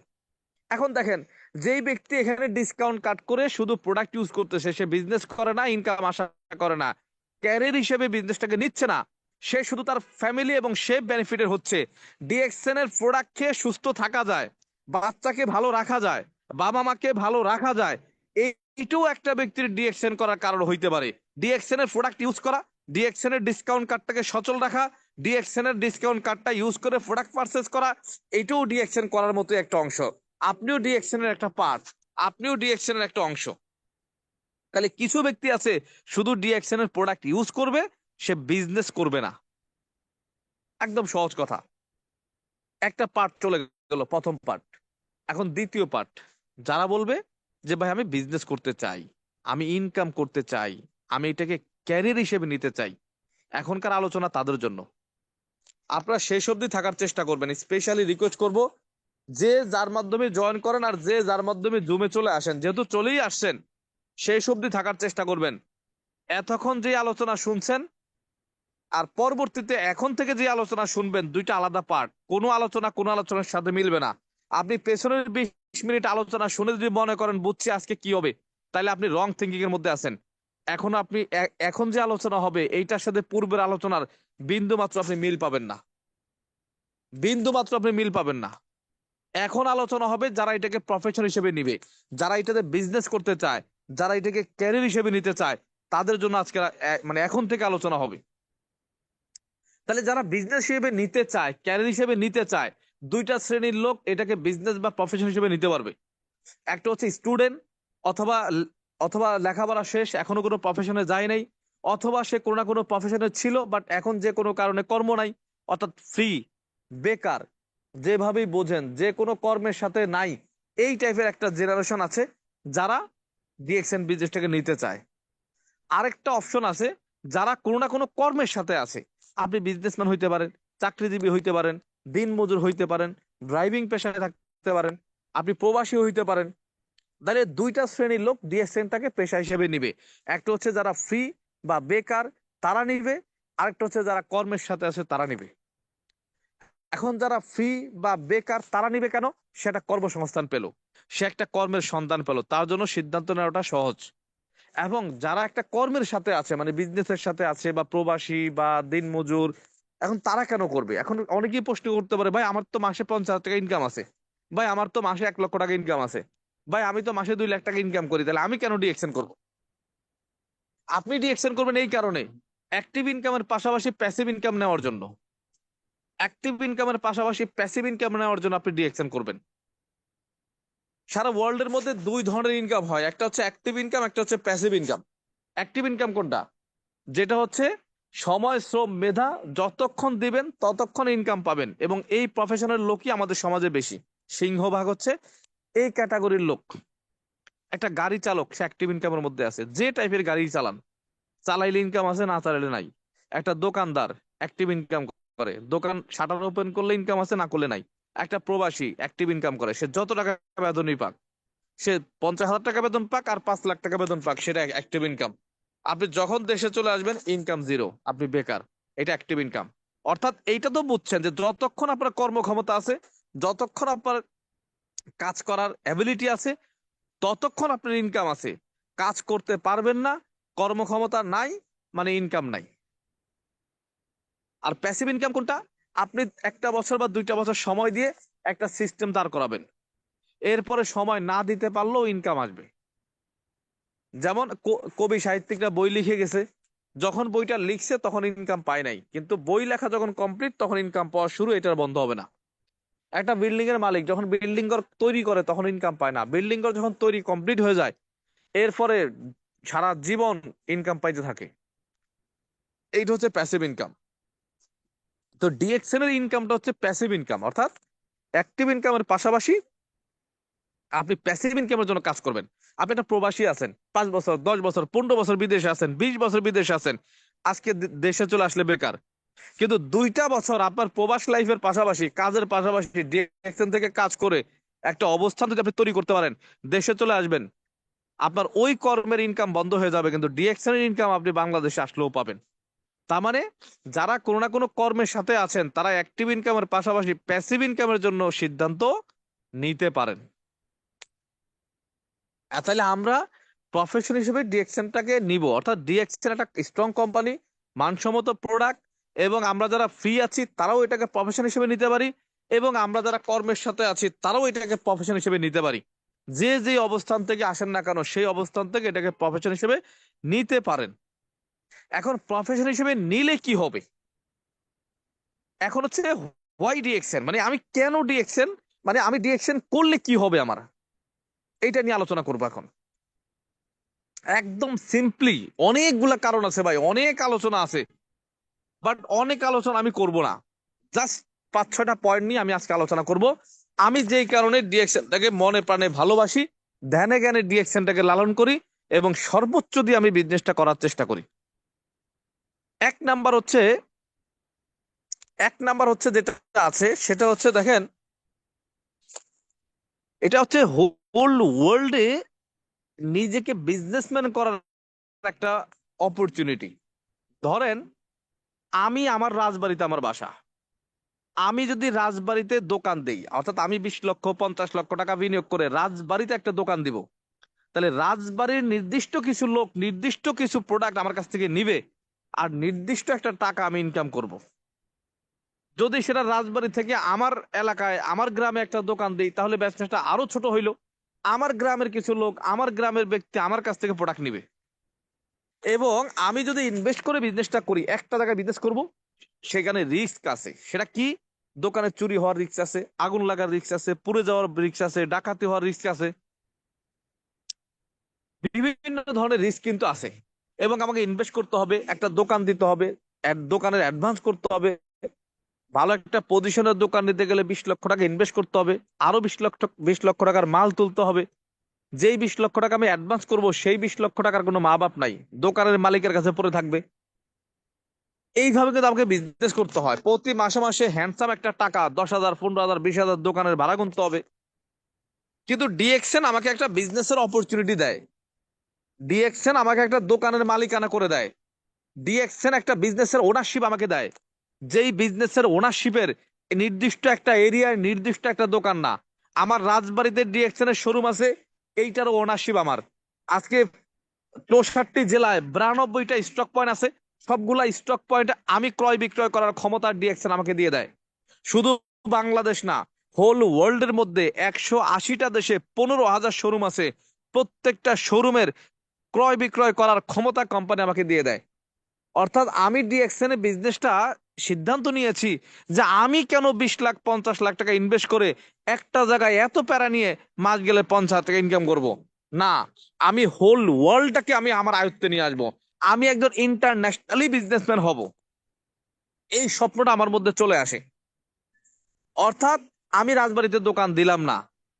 B: এখন দেখেন, যেই ব্যক্তি এখানে ডিসকাউন্ট কাট করে শুধু প্রোডাক্ট ইউজ করতেছে, সে বিজনেস করে না, ইনকাম আশা করে না, ক্যারিয়ার হিসেবে বিজনেসটাকে নিচ্ছে না, সে শুধু তার ফ্যামিলি এবং সে বেনিফিটের হচ্ছে। ডিএক্সএন এর প্রোডাক্ট খেয়ে সুস্থ থাকা যায়, বাচ্চাকে ভালো রাখা যায়, বাবা মাকে ভালো রাখা যায়। এইটাও একটা ব্যক্তির ডিএক্সএন করার কারণ হইতে পারে। ডিএক্সএন এর প্রোডাক্ট ইউজ করা, ডিএক্সএন এর ডিসকাউন্ট কার্ডটাকে সচল রাখা, ডিএক্সএন এর ডিসকাউন্ট কার্ডটা ইউজ করে প্রোডাক্ট পারচেস করা, এটাও ডিএক্সএন করার মতো একটা অংশ। আপনিও ডিএক্সএন এর একটা পার্ট, আপনিও ডিএক্সএন এর একটা অংশ। তাহলে কিছু ব্যক্তি আছে শুধু ডিএক্সএন এর প্রোডাক্ট ইউজ করবে, সে বিজনেস করবে না। একদম সহজ কথা। একটা পার্ট চলে গেল, প্রথম পার্ট। এখন দ্বিতীয় পার্ট, যারা বলবে যে ভাই আমি বিজনেস করতে চাই, আমি ইনকাম করতে চাই, আমি এটাকে ক্যারিয়ার হিসেবে নিতে চাই, এখনকার আলোচনা তাদের জন্য। আপনারা শেষ অবধি থাকার চেষ্টা করবেন, স্পেশালি রিকোয়েস্ট করব, যে যার মাধ্যমে জয়েন করেন আর যে যার মাধ্যমে জুমে চলে আসেন, যেহেতু চলেই আসছেন, শেষ অবধি থাকার চেষ্টা করবেন। এতক্ষণ যে আলোচনা শুনছেন আর পরবর্তীতে এখন থেকে যে আলোচনা শুনবেন, দুইটা আলাদা পার্ট। কোনো আলোচনার সাথে মিলবে না। আপনি পেছনের 20 মিনিট আলোচনা শুনে যদি মনে করেন বুঝছি আজকে কি হবে, তাহলে আপনি রং থিঙ্কিং এর মধ্যে আছেন। এখন আপনি এখন যে আলোচনা হবে এইটার সাথে পূর্বের আলোচনার বিন্দু মাত্র আপনি মিল পাবেন না, বিন্দু মাত্র আপনি মিল পাবেন না। এখন আলোচনা হবে যারা এটাকে প্রফেশন হিসেবে নিবে, যারা এটাতে বিজনেস করতে চায়, যারা এটাকে ক্যারিয়ার হিসেবে নিতে চায়, তাদের জন্য আজকে মানে এখন থেকে আলোচনা হবে। তাহলে যারা বিজনেস হিসেবে নিতে চায়, ক্যারিয়ার হিসেবে নিতে চায়, দুইটা শ্রেণীর লোক এটাকে বিজনেস বা প্রফেশন হিসেবে নিতে পারবে। একটা হচ্ছে স্টুডেন্ট, অথবা অথবা লেখাপড়া শেষ, এখনো কোনো প্রফেশনে যায় নাই, অথবা সে কোনো না কোনো প্রফেশনে ছিল বাট এখন যে কোনো কারণে কর্ম নাই, অর্থাৎ ফ্রি, বেকার, যেভাবেই বোঝেন, যে কোনো কর্মের সাথে নাই, এই টাইপের একটা জেনারেশন আছে যারা ডিএক্সএন বিজনেসটাকে নিতে চায়। আরেকটা অপশন আছে যারা কোনো না কোনো কর্মের সাথে আছে। আপনি বিজনেসম্যান হইতে পারেন, চাকরিজীবী হইতে পারেন, দিনমজুর হইতে পারেন, ড্রাইভিং পেশায় থাকতে পারেন, আপনি প্রবাসী হইতে পারেন। তাহলে দুইটা শ্রেণীর লোক ডিএসএনটাকে পেশা হিসেবে নিবে। একটা হচ্ছে যারা ফ্রি বা বেকার, তারা নিবে। আরেকটা হচ্ছে যারা কর্মের সাথে আছে, তারা নিবে। এখন যারা ফ্রি বা বেকার তারা নিবে কেন? সেটা কর্মসংস্থান পেল, সে একটা কর্মের সন্ধান পেল, তার জন্য সিদ্ধান্ত নেওয়াটা সহজ। এবং যারা একটা কর্মের সাথে আছে, মানে বিজনেসের সাথে আছে, বা প্রবাসী বা দিনমজুর, এখন তারা কেন করবে? এখন অনেকেই প্রশ্ন করতে পারে, ভাই আমার তো মাসে 50,000 টাকা ইনকাম আছে, ভাই আমার তো মাসে 1 লক্ষ টাকা ইনকাম আছে, ভাই আমি তো মাসে 2 লাখ টাকা ইনকাম করি, তাহলে আমি কেন ডিএকশন করবো? আপনি ডিএকশন করবেন এই কারণে, অ্যাক্টিভ ইনকামের পাশাপাশি প্যাসিভ ইনকাম নেওয়ার জন্য। অ্যাক্টিভ ইনকামের পাশাপাশি প্যাসিভ ইনকাম নেওয়ার জন্য আপনি ডিএকশন করবেন। সারা ওয়ার্ল্ডের মধ্যে দুই ধরনের ইনকাম হয়, একটা হচ্ছে অ্যাক্টিভ ইনকাম, একটা হচ্ছে প্যাসিভ ইনকাম। অ্যাক্টিভ ইনকাম কোনটা? যেটা হচ্ছে সময়, শ্রম, মেধা যতক্ষণ দিবেন ততক্ষণ ইনকাম পাবেন, এবং এই প্রফেশনের লোকই আমাদের সমাজে বেশি। সিংহভাগ হচ্ছে এই ক্যাটাগরির লোক। একটা গাড়ি চালক, সে অ্যাক্টিভ ইনকামের মধ্যে আছে, যে টাইপের গাড়ি চালান, চালাইলে ইনকাম আছে, না চালাইলে নাই। একটা দোকানদার অ্যাক্টিভ ইনকাম করে, দোকান শাটার ওপেন করলে ইনকাম আছে, না করলে নাই। একটা প্রবাসী অ্যাক্টিভ ইনকাম করে, সে যত টাকা বেতনই পাক, সে 50,000 টাকা বেতন পাক আর 5 লাখ টাকা বেতন পাক, সেটা অ্যাক্টিভ ইনকাম। আপনি যখন দেশে চলে আসবেন ইনকাম জিরো, আপনি বেকার। এটা অ্যাক্টিভ ইনকাম। অর্থাৎ এইটা তো বুঝছেন যে যতক্ষণ আপনার কর্মক্ষমতা আছে, যতক্ষণ আপনার কাজ করার অ্যাবিলিটি আছে, ততক্ষণ আপনার ইনকাম আছে। কাজ করতে পারবেন না, কর্মক্ষমতা নাই, মানে ইনকাম নাই। আর প্যাসিভ ইনকাম কোনটা? আপনি 1 বছর বা 2টা বছর সময় দিয়ে একটা সিস্টেম দাঁড় করাবেন, এরপরে সময় না দিতে পারলেও ইনকাম আসবে। যেমন কবি সাহিত্যিকরা বই লিখে গেছে, যখন বইটা লিখছে তখন ইনকাম পায় নাই, কিন্তু বই লেখা যখন কমপ্লিট তখন ইনকাম পাওয়া শুরু, এটার বন্ধ হবে না। একটা বিল্ডিং এর মালিক যখন বিল্ডিং ঘর তৈরি করে তখন ইনকাম পায় না, বিল্ডিং ঘর যখন তৈরি কমপ্লিট হয়ে যায় এরপরে সারা জীবন ইনকাম পাইতে থাকে। এইটা হচ্ছে প্যাসিভ ইনকাম। তো ডিএক্সএন এর ইনকামটা হচ্ছে প্যাসিভ ইনকাম, অর্থাৎ অ্যাক্টিভ ইনকামের পাশাপাশি আপনি প্যাসিভ ইনকামের জন্য কাজ করবেন। আপনি একটা প্রবাসী আছেন, 5 বছর, 10 বছর, 15 বছর বিদেশে আছেন, 20 বছর বিদেশে আছেন, আজকে দেশে চলে আসলে বেকার। কিন্তু 2টা বছর আপনার প্রবাস লাইফের পাশাপাশি, কাজের পাশাপাশি ডিরেকশন থেকে কাজ করে একটা অবস্থান যদি আপনি তৈরি করতে পারেন, দেশে চলে আসবেন, আপনার ওই কর্মের ইনকাম বন্ধ হয়ে যাবে, কিন্তু ডিরেকশনের ইনকাম আপনি বাংলাদেশে আসলেও পাবেন। তার মানে যারা কোনো না কোনো কর্মের সাথে আছেন তারা অ্যাক্টিভ ইনকামের পাশাপাশি প্যাসিভ ইনকামের জন্য সিদ্ধান্ত নিতে পারেন। তাহলে আমরা প্রফেশন হিসেবে ডিএক্সএনটাকে নিব, অর্থাৎ ডিএক্সএন একটা স্ট্রং কোম্পানি, মানসম্মত প্রোডাক্ট, এবং আমরা যারা ফ্রি আছি তারাও এটাকে প্রফেশন হিসেবে নিতে পারি, এবং আমরা যারা কর্মের সাথে আছি তারাও এটাকে প্রফেশন হিসেবে নিতে পারি। যে যে অবস্থান থেকে আসেন না কেন সেই অবস্থান থেকে এটাকে প্রফেশন হিসেবে নিতে পারেন। এখন প্রফেশন হিসেবে নিলে কি হবে? এখন হচ্ছে হোয়াই ডিএক্সএন, মানে আমি কেন ডিএক্সএন, মানে আমি ডিএক্সএন করলে কি হবে আমার, এইটা নিয়ে আলোচনা করবো এখন। একদম সিম্পলি, অনেকগুলা কারণ আছে ভাই, অনেক আলোচনা আছে, বাট অনেক আলোচনা আমি করব না। জাস্ট 5-6টা পয়েন্ট নিয়ে আমি আজকে আলোচনা করব। আমি যেই কারণে ডিএক্সএনটাকে মনে প্রাণে ভালোবাসি, ধ্যানে জ্ঞানে ডিএক্সএনটাকে লালন করি, এবং সর্বোচ্চ দিয়ে আমি বিজনেসটা করার চেষ্টা করি। এক নাম্বার হচ্ছে, যেটা আছে সেটা হচ্ছে, দেখেন, এটা হচ্ছে হোল ওয়ার্ল্ডে নিজেকে বিজনেসম্যান করার একটা অপরচুনিটি। ধরেন আমি আমার রাজবাড়িতে আমার বাসা, আমি যদি রাজবাড়িতে দোকান দেই, অর্থাৎ আমি 20 লক্ষ 50 লক্ষ টাকা বিনিয়োগ করে রাজবাড়িতে একটা দোকান দিব, তাহলে রাজবাড়ির নির্দিষ্ট কিছু লোক নির্দিষ্ট কিছু প্রোডাক্ট আমার কাছ থেকে নিবে, আর নির্দিষ্ট একটা টাকা আমি ইনকাম করব। যদি সেটা রাজবাড়ি থেকে আমার এলাকায় আমার গ্রামে একটা দোকান দিই, তাহলে ব্যবসাটা আরো ছোট হইলো, আমার গ্রামের কিছু লোক, আমার গ্রামের ব্যক্তি আমার কাছ থেকে প্রোডাক্ট নিবে। এবং আমি যদি ইনভেস্ট করে বিজনেসটা করি, একটা জায়গায় বিজনেস করব, সেখানে রিস্ক আছে। সেটা কি? দোকানে চুরি হওয়ার রিস্ক আছে, আগুন লাগার রিস্ক আছে, পুড়ে যাওয়ার রিস্ক আছে, ডাকাতি হওয়ার রিস্ক আছে, বিভিন্ন ধরনের রিস্ক কিন্তু আছে। এবং আমাকে ইনভেস্ট করতে হবে, একটা দোকান দিতে হবে, দোকানের অ্যাডভান্স করতে হবে, ভালো একটা পজিশনের দোকান নিতে গেলে 20 লক্ষ টাকা ইনভেস্ট করতে হবে, আরো 20 লক্ষ টাকার মাল তুলতে হবে। যেই 20 লক্ষ টাকা আমি অ্যাডভান্স করব সেই 20 লক্ষ টাকার কোনো মা বাপ নাই, দোকানের মালিকের কাছে পড়ে থাকবে। এইভাবে কিন্তু আমাকে বিজনেস করতে হয়, প্রতি মাসে মাসে হ্যান্ডসাম একটা টাকা, 10,000, 15,000, 20,000 দোকানের ভাড়া গুনতে হবে। কিন্তু ডিএক্সএন আমাকে একটা বিজনেসের অপরচুনিটি দেয়, ডিএক্সএন আমাকে একটা দোকানের মালিকানা করে দেয়, ডিএক্সএন একটা বিজনেসের ওনারশিপ আমাকে দেয়, যেই বিজনেসের ওনারশিপের নির্দিষ্ট একটা এরিয়ায় নির্দিষ্ট একটা দোকান না। আমার রাজবাড়িতে ডিএক্সএন এর শোরুম আছে, এইটার ওনারশিপ আমার। আজকে 64 জেলায় 92টা স্টক পয়েন্ট আছে, সবগুলা স্টক পয়েন্ট আমি ক্রয় বিক্রয় করার ক্ষমতা ডিএক্সএন আমাকে দিয়ে দেয়। শুধু বাংলাদেশ না, হোল ওয়ার্ল্ডের মধ্যে 180টা দেশে 15,000 শোরুম আছে, প্রত্যেকটা শোরুমের ক্রয় বিক্রয় করার ক্ষমতা কোম্পানি আমাকে দিয়ে দেয়। অর্থাৎ আমি ডিএক্সএন এর বিজনেসটা সিদ্ধান্ত নিয়েছি যে আমি কেন 20 লাখ 50 লাখ টাকা ইনভেস্ট করে একটা জায়গায় এত প্যারা নিয়ে মাস গেলে 50,000 টাকা ইনকাম করব। না, আমি হোল ওয়ার্ল্ডটাকে আমি আমার আয়ত্তে নিয়ে আসবো। আমি একজন ইন্টারন্যাশনালি বিজনেসম্যান হব, এই স্বপ্নটা আমার মধ্যে চলে আসে। অর্থাৎ আমি রাজবাড়িতে দোকান দিলাম না,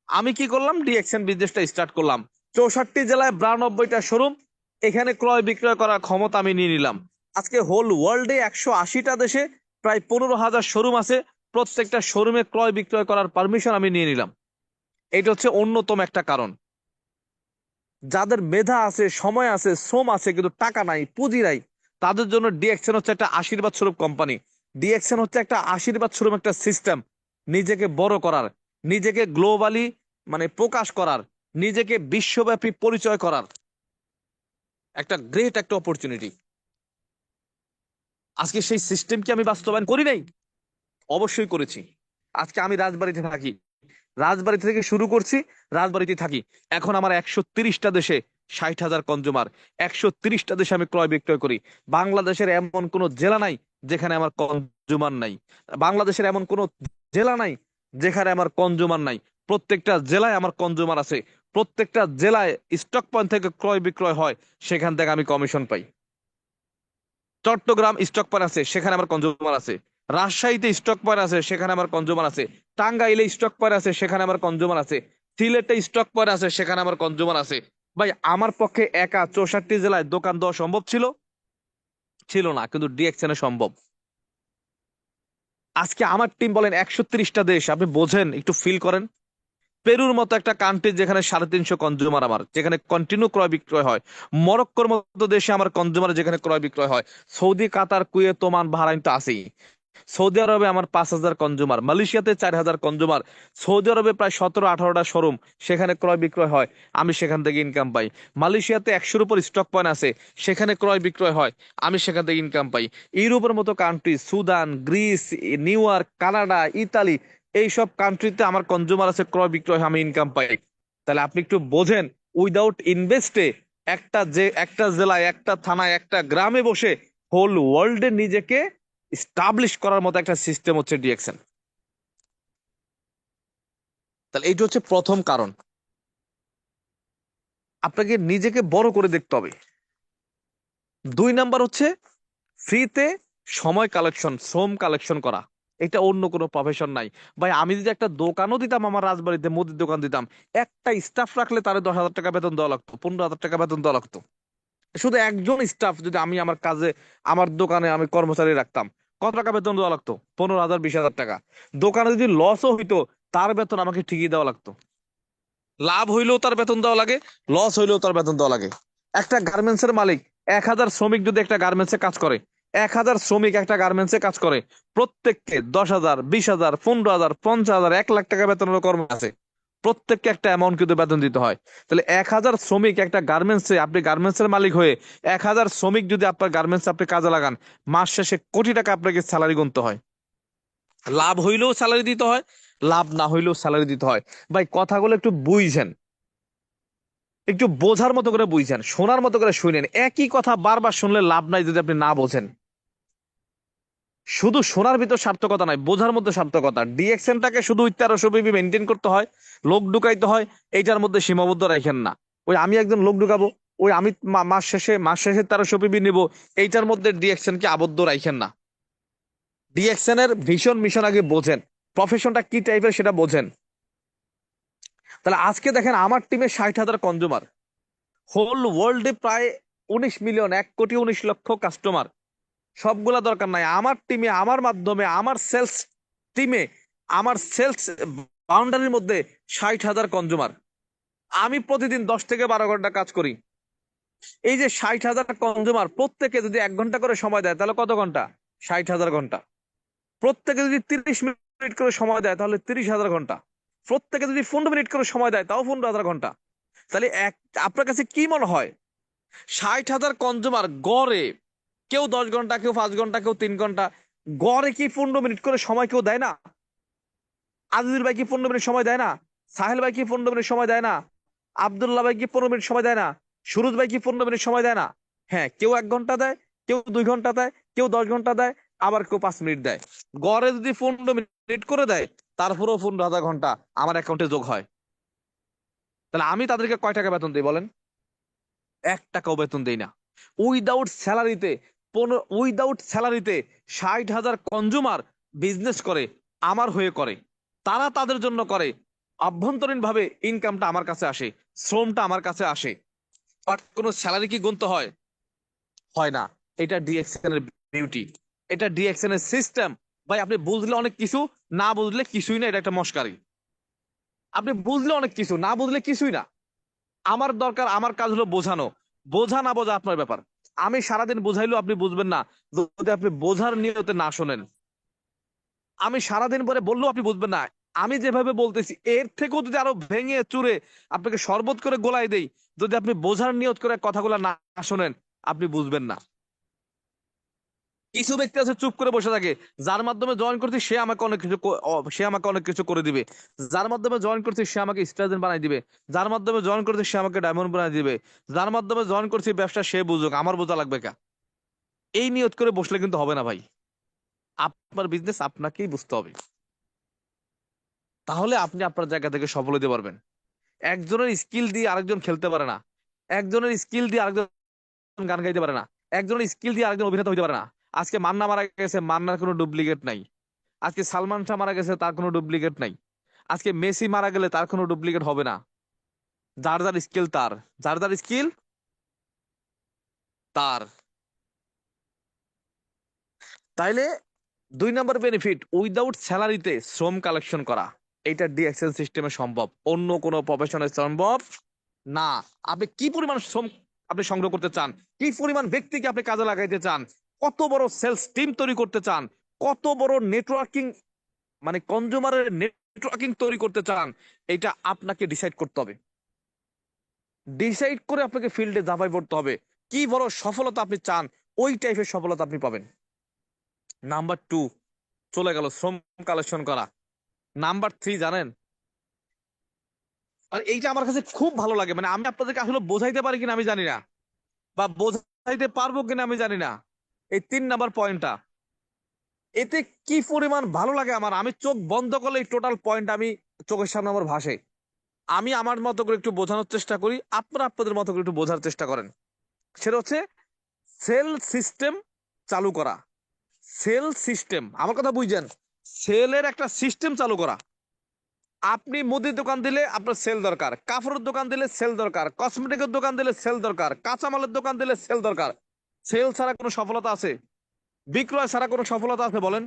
B: আমি কি করলাম, ডিএক্সএন বিজনেসটা স্টার্ট করলাম। 64 জেলায় 92টা শোরুম, এখানে ক্রয় বিক্রয় করার ক্ষমতা আমি নিয়ে নিলাম। আজকে হোল ওয়ার্ল্ডে 180টা দেশে প্রায় 15,000 শোরুম আছে, প্রত্যেকটা শোরুমে ক্রয় বিক্রয় করার পারমিশন আমি নিয়ে নিলাম। এটা হচ্ছে অন্যতম একটা কারণ। যাদের মেধা আছে, সময় আছে, শ্রম আছে, কিন্তু টাকা নাই, পুঁজি নাই, তাদের জন্য ডিএক্সএন হচ্ছে একটা আশীর্বাদ স্বরূপ কোম্পানি। ডিএক্সএন হচ্ছে একটা আশীর্বাদ স্বরূপ একটা সিস্টেম, নিজেকে বড় করার, নিজেকে গ্লোবালি মানে প্রকাশ করার, নিজেকে বিশ্বব্যাপী পরিচয় করার একটা গ্রেট একটা অপরচুনিটি। আজকে সেই সিস্টেম কি আমি বাস্তবায়ন করি নাই? অবশ্যই করেছি। আজকে আমি রাজবাড়িতে থাকি, রাজবাড়ি থেকে শুরু করছি, রাজবাড়িতে থাকি। এখন আমার 130টা দেশে 60,000 কনজুমার, 130টা দেশে আমি ক্রয় বিক্রয় করি। বাংলাদেশের এমন কোনো জেলা নাই যেখানে আমার কনজুমার নাই। বাংলাদেশের এমন কোনো জেলা নাই যেখানে আমার কনজুমার নাই। প্রত্যেকটা জেলায় আমার কনজুমার আছে। প্রত্যেকটা জেলায় স্টক পয়েন্ট থেকে ক্রয় বিক্রয় হয়, সেখান থেকে আমি কমিশন পাই। চট্টগ্রাম স্টক পয়েন্ট আছে, সেখানে আমার কনজুমার আছে। রাজশাহীতে স্টক পয়েন্ট আছে, সেখানে আমার কনজুমার আছে। টাঙ্গাইলে স্টক পয়েন্ট আছে, সেখানে আমার কনজুমার আছে। সিলেটে স্টক পয়েন্ট আছে, সেখানে আমার কনজুমার আছে। ভাই, আমার পক্ষে একা 64 জেলায় দোকান দেওয়া সম্ভব ছিল? ছিল না, কিন্তু ডিএক্সএন এ সম্ভব। আজকে আমার টিম বলেন 130টা দেশ, আপনি বোঝেন, একটু ফিল করেন। পেরুর মতো একটা কান্ট্রি যেখানে 350 কনজুমার আমার, যেখানে কন্টিনিউ ক্রয় বিক্রয় হয়। মরক্কোর মতো দেশে আমার কনজুমার যেখানে ক্রয় বিক্রয় হয়। সৌদি, কাতার, কুয়েত, ওমান, বাহরাইন তো আছেই। সৌদি আরবে আমার 5,000 কনজুমার, মালয়েশিয়াতে 4,000 কনজুমার। সৌদি আরবে প্রায় 17-18টা শোরুম, সেখানে ক্রয় বিক্রয় হয়, আমি সেখান থেকে ইনকাম পাই। মালয়েশিয়াতে 100-র উপর স্টক পয়েন্ট আছে, সেখানে ক্রয় বিক্রয় হয়, আমি সেখান থেকে ইনকাম পাই। ইউরোপের মতো country, Sudan, Greece, new York, Canada, Italy, এইসব কান্ট্রিতে আমার কনজুমার আছে, ক্রয় বিক্রয় হয়, আমি ইনকাম পাই। তাহলে আপনি একটু বোঝেন, উইদাউট ইনভেস্টে একটা জেলায়, একটা থানায়, একটা গ্রামে বসে হোল ওয়ার্ল্ডে নিজেকে স্টাবলিশ করার মতো একটা সিস্টেম হচ্ছে ডিএক্সএন। তাহলে এইটা হচ্ছে প্রথম কারণ, আপনাকে নিজেকে বড় করে দেখতে হবে। 2 নাম্বার হচ্ছে ফ্রিতে সময় কালেকশন, শ্রম কালেকশন করা। এটা অন্য কোনো প্রফেশন নাই। ভাই, আমি যদি একটা দোকানও দিতাম, আমার রাজবাড়িতে মুদির দোকান দিতাম, একটা স্টাফ রাখলে তারে 10,000 টাকা বেতন দেওয়া লাগতো, 15,000 টাকা বেতন দেওয়া লাগতো। শুধু একজন স্টাফ যদি আমি আমার কাজে, আমার দোকানে আমি কর্মচারী রাখতাম, কত টাকা বেতন দেওয়া লাগতো? 15,000 20,000 টাকা। দোকানে যদি লসও হইতো, তার বেতন আমাকে ঠিকই দেওয়া লাগতো। লাভ হইলেও তার বেতন দেওয়া লাগে, লস হইলেও তার বেতন দেওয়া লাগে। একটা গার্মেন্টস এর মালিক, 1,000 শ্রমিক যদি একটা গার্মেন্টসে কাজ করে, 1,000 শ্রমিক একটা গার্মেন্টসে কাজ করে, প্রত্যেককে 10,000, 20,000, 15,000, 50,000, 1 লাখ টাকা বেতনের কর্ম আছে। প্রত্যেককে একটা অ্যামাউন্ট কিন্তু বেতন দিতে হয়। তাহলে 1,000 শ্রমিক একটা গার্মেন্টসে, আপনি গার্মেন্টস এর মালিক হয়ে 1,000 শ্রমিক যদি আপনার গার্মেন্টস আপনি কাজে লাগান, মাস শেষে কোটি টাকা আপনাকে স্যালারি গুনতে হয়। লাভ হইলেও স্যালারি দিতে হয়, লাভ না হইলেও স্যালারি দিতে হয়। ভাই, কথাগুলো একটু বুঝছেন, একটু বোঝার মতো করে বুঝছেন, শোনার মতো করে শুনেন। একই কথা বারবার শুনলে লাভ নাই যদি আপনি না বোঝেন। শুধু শোনার ভিতর সার্থকতা নাই, বোঝার মধ্যে সার্থকতা। ডিএক্সএনটাকে শুধু 1300 মেনটেন করতে হয়, লোক ঢুকাইতে হয়, এইটার মধ্যে সীমাবদ্ধ রাখেন না। ওই আমি একজন লোক ঢুকাবো, ওই আমি মাস শেষে 1300 নিব, এইটার মধ্যে ডিএক্সএন কে আবদ্ধ রাখেন না। ডিএক্সএন এর ভিশন মিশন আগে বোঝেন, প্রফেশনটা কি টাইপের সেটা বোঝেন। তাহলে আজকে দেখেন, আমার টিমে 60,000 কনজুমার, হোল ওয়ার্ল্ডে প্রায় 19 মিলিয়ন, 1,19,00,000 কাস্টমার। সবগুলা দরকার নাই, আমার টিমে, আমার মাধ্যমে, আমার সেলস টিমে, আমার সেলস বাউন্ডারির মধ্যে 60,000 কনজুমার। আমি প্রতিদিন 10 থেকে 12 ঘন্টা কাজ করি। এই যে 60,000 কনজুমার, প্রত্যেকে যদি 1 ঘন্টা করে সময় দেয়, তাহলে কত ঘন্টা? 60,000 ঘন্টা। প্রত্যেকে যদি 30 মিনিট মিনিট করে সময় দেয় তাহলে 30,000 ঘন্টা। প্রত্যেকে যদি 15 মিনিট করে সময় দেয় তাও 15,000 ঘন্টা। তাহলে আপনার কাছে কি মনে হয় 60,000 কনজুমার গড়ে কেউ 10 ঘন্টা, কেউ 5 ঘন্টা, কেউ 3 ঘন্টা, গড়ে কি 15 মিনিট করে সময় কেউ দেয় না? আজিজুল ভাই কি 15 মিনিট সময় দেয় না? সাহেল ভাই কি 15 মিনিট সময় দেয় না? আব্দুল্লাহ ভাই কি 15 মিনিট সময় দেয় না? সুরজ ভাই কি 15 মিনিট সময় দেয় না? হ্যাঁ, কেউ 1 ঘন্টা দেয়, কেউ 2 ঘন্টা দেয়, কেউ 10 ঘন্টা দেয়, আবার কেউ 5 মিনিট দেয়। গড়ে যদি 15 মিনিট করে দেয় তারপরেও 15,000 ঘন্টা আমার অ্যাকাউন্টে যোগ হয়। তাহলে আমি তাদেরকে কয় টাকা বেতন দিই বলেন? 1 টাকাও বেতন দেই না। উইদাউট স্যালারিতে, উইদাউট স্যালারিতে 60,000 কনজুমার বিজনেস করে, আমার হয়ে করে। তারা তাদের জন্য করে, আভ্যন্তরীণ ভাবে ইনকামটা আমার কাছে আসে, শ্রমটা আমার কাছে আসে। বাট কোনো স্যালারি কি গুনতে হয়? হয় না। এটা ডিএক্সএন এর বিউটি, এটা ডিএক্সএন এর সিস্টেম। ভাই আপনি বুঝলে অনেক কিছু, না বুঝলে কিছুই না, এটা একটা মস্কারি। আপনি বুঝলে অনেক কিছু, না বুঝলে কিছুই না। আমার দরকার, আমার কাজ হলো বোঝানো। বোঝা না বোঝা আপনার ব্যাপার। আমি সারাদিন বোঝাইলেও আপনি বুঝবেন না যদি আপনি বোঝার নিয়তে না শোনেন। আমি সারাদিন পরে বললেও আপনি বুঝবেন না। আমি যেভাবে বলতেছি এর থেকেও যদি আরো ভেঙে চুরে আপনাকে শরবত করে গোলাই দেই, যদি আপনি বোঝার নিয়ত করে কথাগুলো না শোনেন, আপনি বুঝবেন না। কিছু ব্যক্তি আছে চুপ করে বসে থাকে, যার মাধ্যমে জয়েন করছি সে আমাকে অনেক কিছু সে আমাকে অনেক কিছু করে দিবে, যার মাধ্যমে জয়েন করছি সে আমাকে স্টার বানাই দিবে, যার মাধ্যমে জয়েন করছি সে আমাকে ডায়মন্ড বানাই দিবে, যার মাধ্যমে জয়েন করছি ব্যবসা সে বুঝুক, আমার বোঝা লাগবে কা? এই নিয়ত করে বসলে কিন্তু হবে না ভাই। আপনার বিজনেস আপনাকেই বুঝতে হবে, তাহলে আপনি আপনার জায়গা থেকে সফল হতে পারবেন। একজনের স্কিল দিয়ে আরেকজন খেলতে পারে না, একজনের স্কিল দিয়ে আরেকজন গান গাইতে পারে না, একজনের স্কিল দিয়ে আরেকজন অভিনেতা হইতে পারে না। আজকে মান্না মারা গেছে, মান্নার কোনো ডুপ্লিকেট নাই। আজকে সালমান শাহ মারা গেছে, তার কোনো ডুপ্লিকেট নাই। আজকে মেসি মারা গেলে তার কোনো ডুপ্লিকেট হবে না। যার যার স্কিল তার, যার যার স্কিল তার। তাইলে 2 নম্বর বেনিফিট, উইদাউট স্যালারিতে শ্রম কালেকশন করা। এটা ডিএক্সএল সিস্টেমে সম্ভব, অন্য কোনো প্রফেশনে সম্ভব না। আপনি কি পরিমাণ শ্রম আপনি সংগ্রহ করতে চান, কি পরিমাণ ব্যক্তিকে আপনি কাজে লাগাইতে চান, কত বড় সেলস টিম তৈরি করতে চান, কত বড় নেটওয়ার্কিং মানে কনজিউমারের নেটওয়ার্কিং তৈরি করতে চান, এটা আপনাকে ডিসাইড করতে হবে। ডিসাইড করে আপনাকে ফিল্ডে ঝাঁপাই পড়তে হবে। কি বড় সফলতা আপনি চান, ওই টাইপের সফলতা আপনি পাবেন। নাম্বার 2 চলে গেল শ্রম কালেকশন করা। নাম্বার 3 জানেন, আর এইটা আমার কাছে খুব ভালো লাগে, মানে আমি আপনাদেরকে আসলে বোঝাইতে পারি কিনা আমি জানি না, বা বোঝাইতে পারবো কিনা আমি জানি না। এই 3 নম্বর পয়েন্টটা, এতে কি পরিমাণ ভালো লাগে আমার, আমি চোখ বন্ধ করলে এই টোটাল পয়েন্ট আমি চোখের সামনে আমার ভাসে। আমি আমার মতো করে একটু বোঝানোর চেষ্টা করি, আপনারা আপনাদের মতো করে একটু বোঝার চেষ্টা করেন। সেটা হচ্ছে সেল সিস্টেম চালু করা। সেল সিস্টেম, আমার কথা বুঝছেন? সেলের একটা সিস্টেম চালু করা। আপনি মুদির দোকান দিলে আপনার সেল দরকার, কাপড়ের দোকান দিলে সেল দরকার, কসমেটিকের দোকান দিলে সেল দরকার, কাঁচামালের দোকান দিলে সেল দরকার। সেল ছাড়া কোনো সফলতা আছে? বিক্রয় ছাড়া কোনো সফলতা আছে বলেন?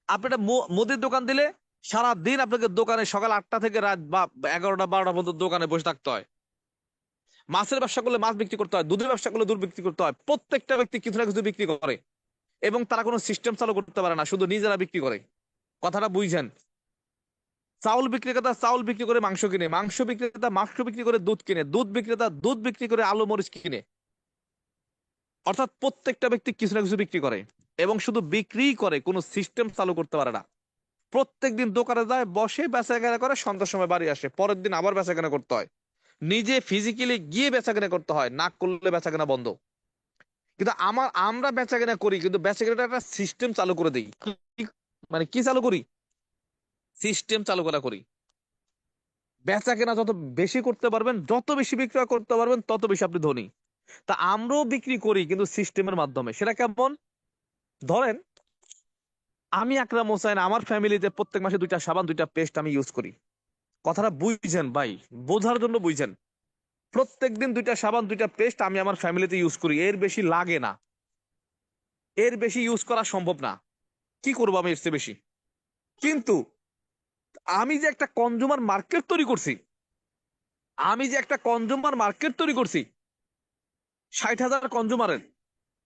B: আপনি একটা মুদির দোকান দিলে সারা দিন আপনাকে দোকানে সকাল 8টা থেকে রাত বা 11টা 12টা পর্যন্ত দোকানে বসে থাকতে হয়। মাছের ব্যবসা করলে মাছ বিক্রি করতে হয়, দুধের ব্যবসা করলে দুধ বিক্রি করতে হয়। প্রত্যেকটা ব্যক্তি কিছু না কিছু বিক্রি করে, এবং তারা কোনো সিস্টেম চালু করতে পারে না, শুধু নিজেরা বিক্রি করে। কথাটা বুঝছেন? চাউল বিক্রেতা চাউল বিক্রি করে মাংস কিনে, মাংস বিক্রেতা মাংস বিক্রি করে দুধ কিনে, দুধ বিক্রেতা দুধ বিক্রি করে আলু মরিচ কিনে। অর্থাৎ প্রত্যেকটা ব্যক্তি কিছু না কিছু বিক্রি করে, এবং শুধু বিক্রি করে, কোনো সিস্টেম চালু করতে পারে না। প্রত্যেকদিন দোকানে যায়, বসে বেচা কেনা করে, সন্ধ্যার সময় বাড়ি আসে, পরের দিন আবার বেচা কেনা করতে হয়। নিজে ফিজিক্যালি গিয়ে বেচা কেনা করতে হয়, না করলে বেচা কেনা বন্ধ। কিন্তু আমরা বেচা কেনা করি, কিন্তু বেচা কেনাটা একটা সিস্টেম চালু করে দিই। মানে কি চালু করি? সিস্টেম চালু করা করি। বেচা কেনা যত বেশি করতে পারবেন, যত বেশি বিক্রয় করতে পারবেন, তত বেশি আপনি ধনী। তা আমরাও বিক্রি করি, কিন্তু সিস্টেমের মাধ্যমে। সেটা কেমন? ধরেন আমি আকরাম হোসেন, আমার ফ্যামিলিতে প্রত্যেক মাসে 2টা সাবান 2টা পেস্ট আমি ইউজ করি। কথাটা বুঝছেন ভাই? বোঝার জন্য বুঝছেন। প্রত্যেকদিন 2টা সাবান 2টা পেস্ট আমি আমার ফ্যামিলিতে ইউজ করি, এর বেশি লাগে না, এর বেশি ইউজ করা সম্ভব না। কি করবো আমি এর চেয়ে বেশি? কিন্তু আমি যে একটা কনজুমার মার্কেট তৈরি করছি, আমি যে একটা কনজুমার মার্কেট তৈরি করছি 60,000 কনজুমারের,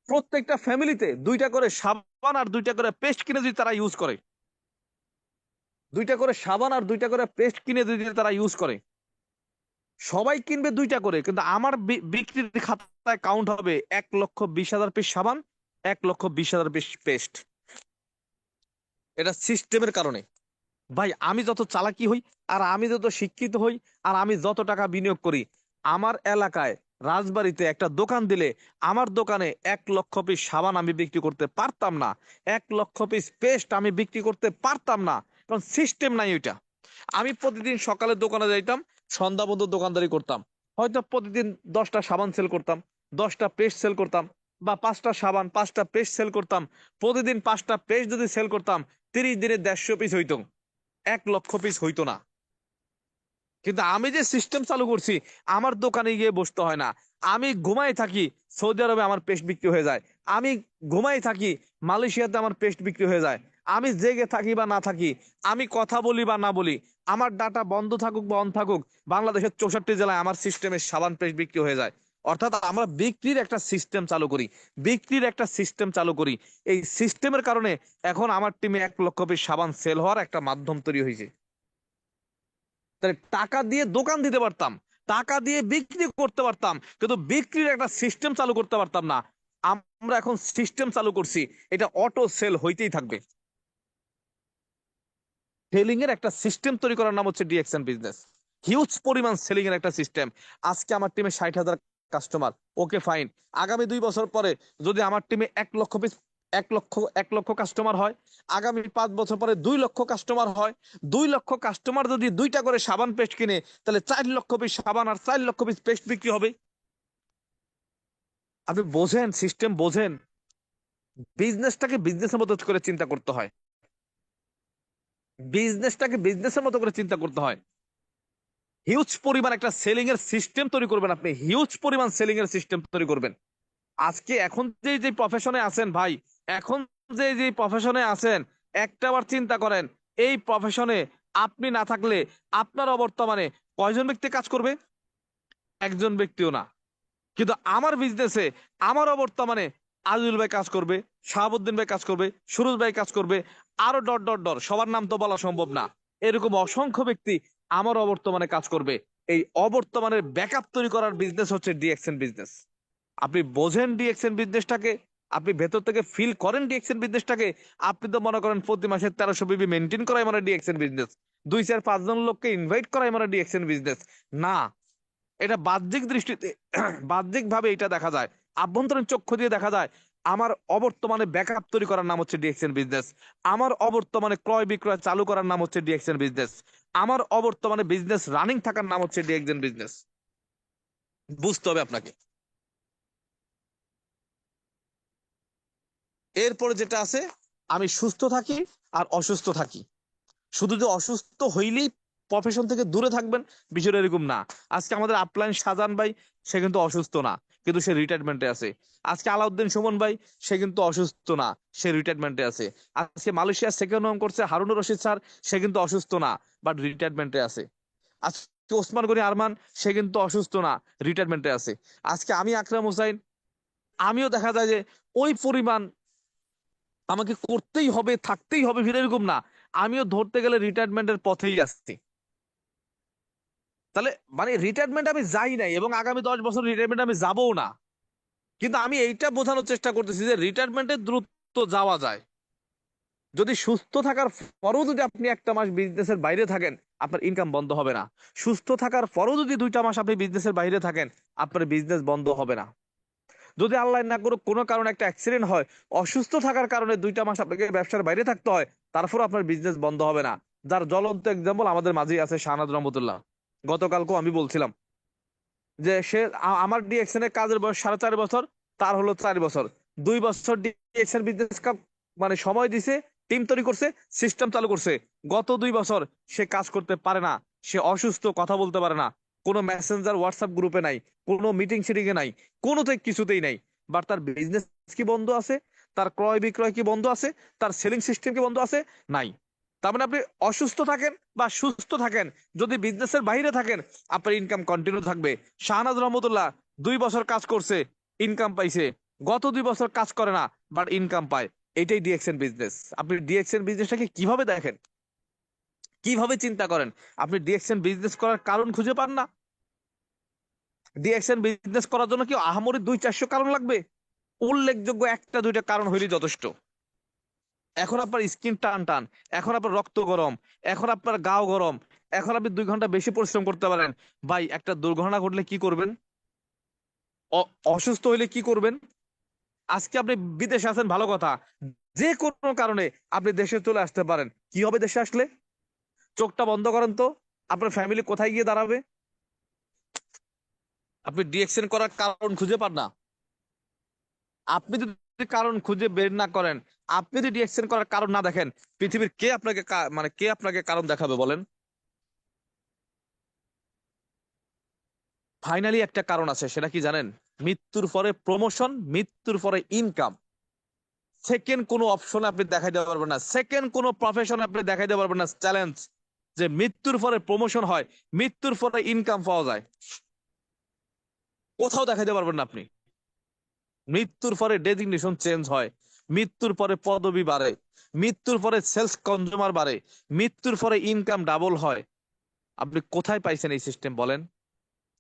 B: প্রত্যেকটা ফ্যামিলিতে 2টা করে সাবান আর 2টা করে পেস্ট কিনে যদি তারা ইউজ করে, দুইটা করে সাবান আর দুইটা করে পেস্ট কিনে যদি তারা ইউজ করে, সবাই কিনবে দুইটা করে, কিন্তু আমার বিক্রির খাতায় কাউন্ট হবে 1,20,000 পিস সাবান, 1,20,000 পিস পেস্ট। এটা সিস্টেমের কারণে। ভাই আমি যত চালাকি হই, আর আমি যত শিক্ষিত হই, আর আমি যত টাকা বিনিয়োগ করি, আমার এলাকায় রাজবাড়িতে একটা দোকান দিলে আমার দোকানে 1,00,000 পিস সাবান আমি বিক্রি করতে পারতাম না, 1,00,000 পিস পেস্ট আমি বিক্রি করতে পারতাম না, কারণ সিস্টেম নাই ওইটা। আমি প্রতিদিন সকালে দোকানে যাইতাম, সন্ধ্যা পর্যন্ত দোকানদারি করতাম, হয়তো প্রতিদিন 10টা সাবান সেল করতাম, 10টা পেস্ট সেল করতাম, বা 5টা সাবান 5টা পেস্ট সেল করতাম। প্রতিদিন 5টা পেস্ট যদি সেল করতাম, 30 দিনে 150 পিস হইতো, 1,00,000 পিস হইতো না। কিন্তু আমি যে সিস্টেম চালু করছি, আমার দোকানে গিয়ে বসতে হয় না। আমি ঘুমাই থাকি, সৌদি আরবে আমার পেস্ট বিক্রি হয়ে যায়। আমি ঘুমাই থাকি, মালয়েশিয়াতে আমার পেস্ট বিক্রি হয়ে যায়। আমি জেগে থাকি বা না থাকি, আমি কথা বলি বা না বলি, আমার ডাটা বন্ধ থাকুক বা অন থাকুক, বাংলাদেশের 64 জেলায় আমার সিস্টেমে সাবান পেস্ট বিক্রি হয়ে যায়। অর্থাৎ আমরা বিক্রির একটা সিস্টেম চালু করি, বিক্রির একটা সিস্টেম চালু করি। এই সিস্টেমের কারণে এখন আমার টিমে 1,00,000 পিস সাবান সেল হওয়ার একটা মাধ্যম তৈরি হয়েছে। তাহলে টাকা দিয়ে দোকান দিতে পারতাম, টাকা দিয়ে বিক্রি করতে পারতাম, কিন্তু বিক্রির একটা সিস্টেম চালু করতে পারতাম না। আমরা এখন সিস্টেম চালু করছি, এটা অটো সেল হইতেই থাকবে। সেলিং এর একটা সিস্টেম তৈরি করার নাম হচ্ছে ডিএক্সএন বিজনেস। হিউজ পরিমাণ সেলিং এর একটা সিস্টেম। আজকে আমার টিমে 60,000 কাস্টমার, ওকে ফাইন। আগামী 2 বছর পরে যদি আমার টিমে 1,00,000 পিস, 1 লক্ষ কাস্টমার হয়, আগামী 5 বছর পরে 2 লক্ষ কাস্টমার হয়, 2 লক্ষ কাস্টমার যদি দুইটা করে সাবান পেস্ট কিনে, তাহলে 4 লক্ষ পিস সাবান আর 4 লক্ষ পিস পেস্ট বিক্রি হবে। আপনি বোঝেন, সিস্টেম বোঝেন। বিজনেসটাকে বিজনেসের মতো করে চিন্তা করতে হয়, বিজনেসটাকে বিজনেসের মতো করে চিন্তা করতে হয়। হিউজ পরিমাণ একটা সেলিং এর সিস্টেম তৈরি করবেন, আপনি হিউজ পরিমাণ সেলিং এর সিস্টেম তৈরি করবেন। আজকে এখন যে যে প্রফেশনে আছেন ভাই, এখন যে যে প্রফেশনে আছেন, একটাবার চিন্তা করেন, এই প্রফেশনে আপনি না থাকলে আপনার অবর্তমানে কয়জন ব্যক্তি কাজ করবে? একজন ব্যক্তিও না। কিন্তু আমার বিজনেসে আমার অবর্তমানে আজিজুল ভাই কাজ করবে, শাহাবুদ্দিন ভাই কাজ করবে, সুরজ ভাই কাজ করবে, আরো ডট ডট ডট, সবার নাম তো বলা সম্ভব না। এরকম অসংখ্য ব্যক্তি আমার অবর্তমানে কাজ করবে। এই অবর্তমানের ব্যাকআপ তৈরি করার বিজনেস হচ্ছে ডিএক্সএন বিজনেস। আপনি বোঝেন ডিএক্সএন বিজনেসটাকে, আপনি ভেতর থেকে ফিল করেন ডিএক্সএন বিজনেসটাকে। আপনি তো মনে করেন প্রতি মাসে 1300 বিবি মেনটেন করাই মানে ডিএক্সএন বিজনেস, 2 4 5 জন লোককে ইনভাইট করাই মানে ডিএক্সএন বিজনেস না। এটা বাহ্যিক দৃষ্টিতে, বাহ্যিক ভাবে এটা দেখা যায়, আভ্যন্তরীণ চক্ষু দিয়ে দেখা যায়। আমার অবর্তমানে ব্যাকআপ তৈরি করার নাম হচ্ছে ডিএক্সএন বিজনেস। আমার অবর্তমানে ক্রয় বিক্রয় চালু করার নাম হচ্ছে ডিএক্সএন বিজনেস। আমার অবর্তমানে বিজনেস রানিং থাকার নাম হচ্ছে ডিএক্সএন বিজনেস। বুঝতে হবে আপনাকে। এরপরে যেটা আছে, আমি সুস্থ থাকি আর অসুস্থ থাকি। শুধু যে অসুস্থ হইলেই প্রফেশন থেকে দূরে থাকবেন, বিষয়টা এরকম না। আজকে আমাদের আপলাইন শাহজাহান ভাই, সে কিন্তু অসুস্থ না, কিন্তু সে রিটায়ারমেন্টে আছে। আজকে আলাউদ্দিন সুমন ভাই, সে কিন্তু অসুস্থ না, সে রিটায়ারমেন্টে আছে। আজকে মালয়েশিয়া সেকেন্ড হোম করছে হারুনুর রশিদ স্যার, সে কিন্তু অসুস্থ না, বাট রিটায়ারমেন্টে আছে। আজকে ওসমান গনি আরমান, সে কিন্তু অসুস্থ না, রিটায়ারমেন্টে আছে। আজকে আমি আকরাম হোসাইন, আমিও দেখা যায় যে ওই পরিমাণ আমাকে করতেই হবে, থাকতেই হবে ফিরে এরকম না, আমিও ধরতে গেলে রিটায়ারমেন্টের পথেই আসছি। তাহলে মানে রিটায়ারমেন্ট আমি যাই নাই, এবং আগামী 10 বছর রিটায়ারমেন্ট আমি যাবও না। কিন্তু আমি এইটা বোঝানোর চেষ্টা করতেছি যে রিটায়ারমেন্টে দ্রুত যাওয়া যায়। যদি সুস্থ থাকার পরেও যদি আপনি একটা মাস বিজনেসের বাইরে থাকেন, আপনার ইনকাম বন্ধ হবে না। সুস্থ থাকার পরেও যদি 2টা মাস আপনি বিজনেসের বাইরে থাকেন, আপনার বিজনেস বন্ধ হবে না। যদি আল্লাহ না করুক কোনো কারণে একটা অ্যাক্সিডেন্ট হয়, অসুস্থ থাকার কারণে 2টা মাস আপনাকে ব্যবসার বাইরে থাকতে হয়, তারপর আপনার বিজনেস বন্ধ হবে না। যার জ্বলন্ত এক্সাম্পল আমাদের মাঝেই আছে শাহনাজ রহমতুল্লাহ। গতকালকেও আমি বলছিলাম যে সে আমার ডিএক্সএন এর কাজের বয়স 4.5 বছর, তার হলো 4 বছর। 2 বছর ডিএক্সএন বিজনেস মানে সময় দিছে, টিম তৈরি করছে, সিস্টেম চালু করছে। গত 2 বছর সে কাজ করতে পারে না, সে অসুস্থ, কথা বলতে পারে না, কোনো মেসেঞ্জার হোয়াটসঅ্যাপ গ্রুপে নাই, কোনো মিটিং সিটিং এ নাই, কোনোতে কিছুতেই নাই। বাট তার বিজনেস কি বন্ধ আছে? তার ক্রয় বিক্রয় কি বন্ধ আছে? তার সেলিং সিস্টেম কি বন্ধ আছে? নাই। তার মানে আপনি অসুস্থ থাকেন বা সুস্থ থাকেন, যদি বিজনেসের বাইরে থাকেন, আপনার ইনকাম কন্টিনিউ থাকবে। শাহনাজ রহমতুল্লাহ 2 বছর কাজ করছে, ইনকাম পাইছে। গত 2 বছর কাজ করে না, বাট ইনকাম পায়। এটাই ডিএক্সএন বিজনেস। আপনি ডিএক্সএন বিজনেসটাকে কিভাবে দেখেন? কিভাবে চিন্তা করেন? আপনি ডিএক্সএন বিজনেস করার কারণ খুঁজে পান না? ডিএক্সএন বিজনেস করার জন্য কি আহামরি 200-400 কারণ লাগবে? উল্লেখযোগ্য একটা দুইটা কারণ হইলেই যথেষ্ট। এখন আপনার স্কিন টান টান, এখন আপনার রক্ত গরম, এখন আপনার গাও গরম, এখন আপনি 2 ঘন্টা বেশি পরিশ্রম করতে পারেন। ভাই, একটা দুর্ঘটনা ঘটলে কি করবেন? অসুস্থ হইলে কি করবেন? আজকে আপনি বিদেশে আছেন, ভালো কথা। যে কোনো কারণে আপনি দেশে চলে আসতে পারেন, কি হবে দেশে আসলে? চোখটা বন্ধ করেন তো, আপনার ফ্যামিলি কোথায় গিয়ে দাঁড়াবে? আপনি ডিএকশন করার কারণ খুঁজে পান না। আপনি যদি কারণ খুঁজে বের না করেন, আপনি যদি ডিএকশন করার কারণ না দেখেন, পৃথিবীর কে আপনাকে মানে কে আপনাকে কারণ দেখাবে বলেন? ফাইনালি একটা কারণ আছে, সেটা কি জানেন? মৃত্যুর পরে প্রমোশন, মৃত্যুর পরে ইনকাম। সেকেন্ড কোনো অপশন আপনি দেখাই দিতে পারবেন না, সেকেন্ড কোনো প্রফেশন আপনি দেখাই দিতে পারবেন না চ্যালেঞ্জ যে মৃত্যুর পরে প্রমোশন হয়, মৃত্যুর পরে ইনকাম পাওয়া যায়। কোথাও দেখাইতে পারবেন না আপনি। মৃত্যুর পরে ডেজিগনেশন চেঞ্জ হয়, মৃত্যুর পরে পদবি বাড়ে, মৃত্যুর পরে সেলস কনজিউমার বাড়ে, মৃত্যুর পরে ইনকাম ডাবল হয়। আপনি কোথায় পাইছেন এই সিস্টেম বলেন?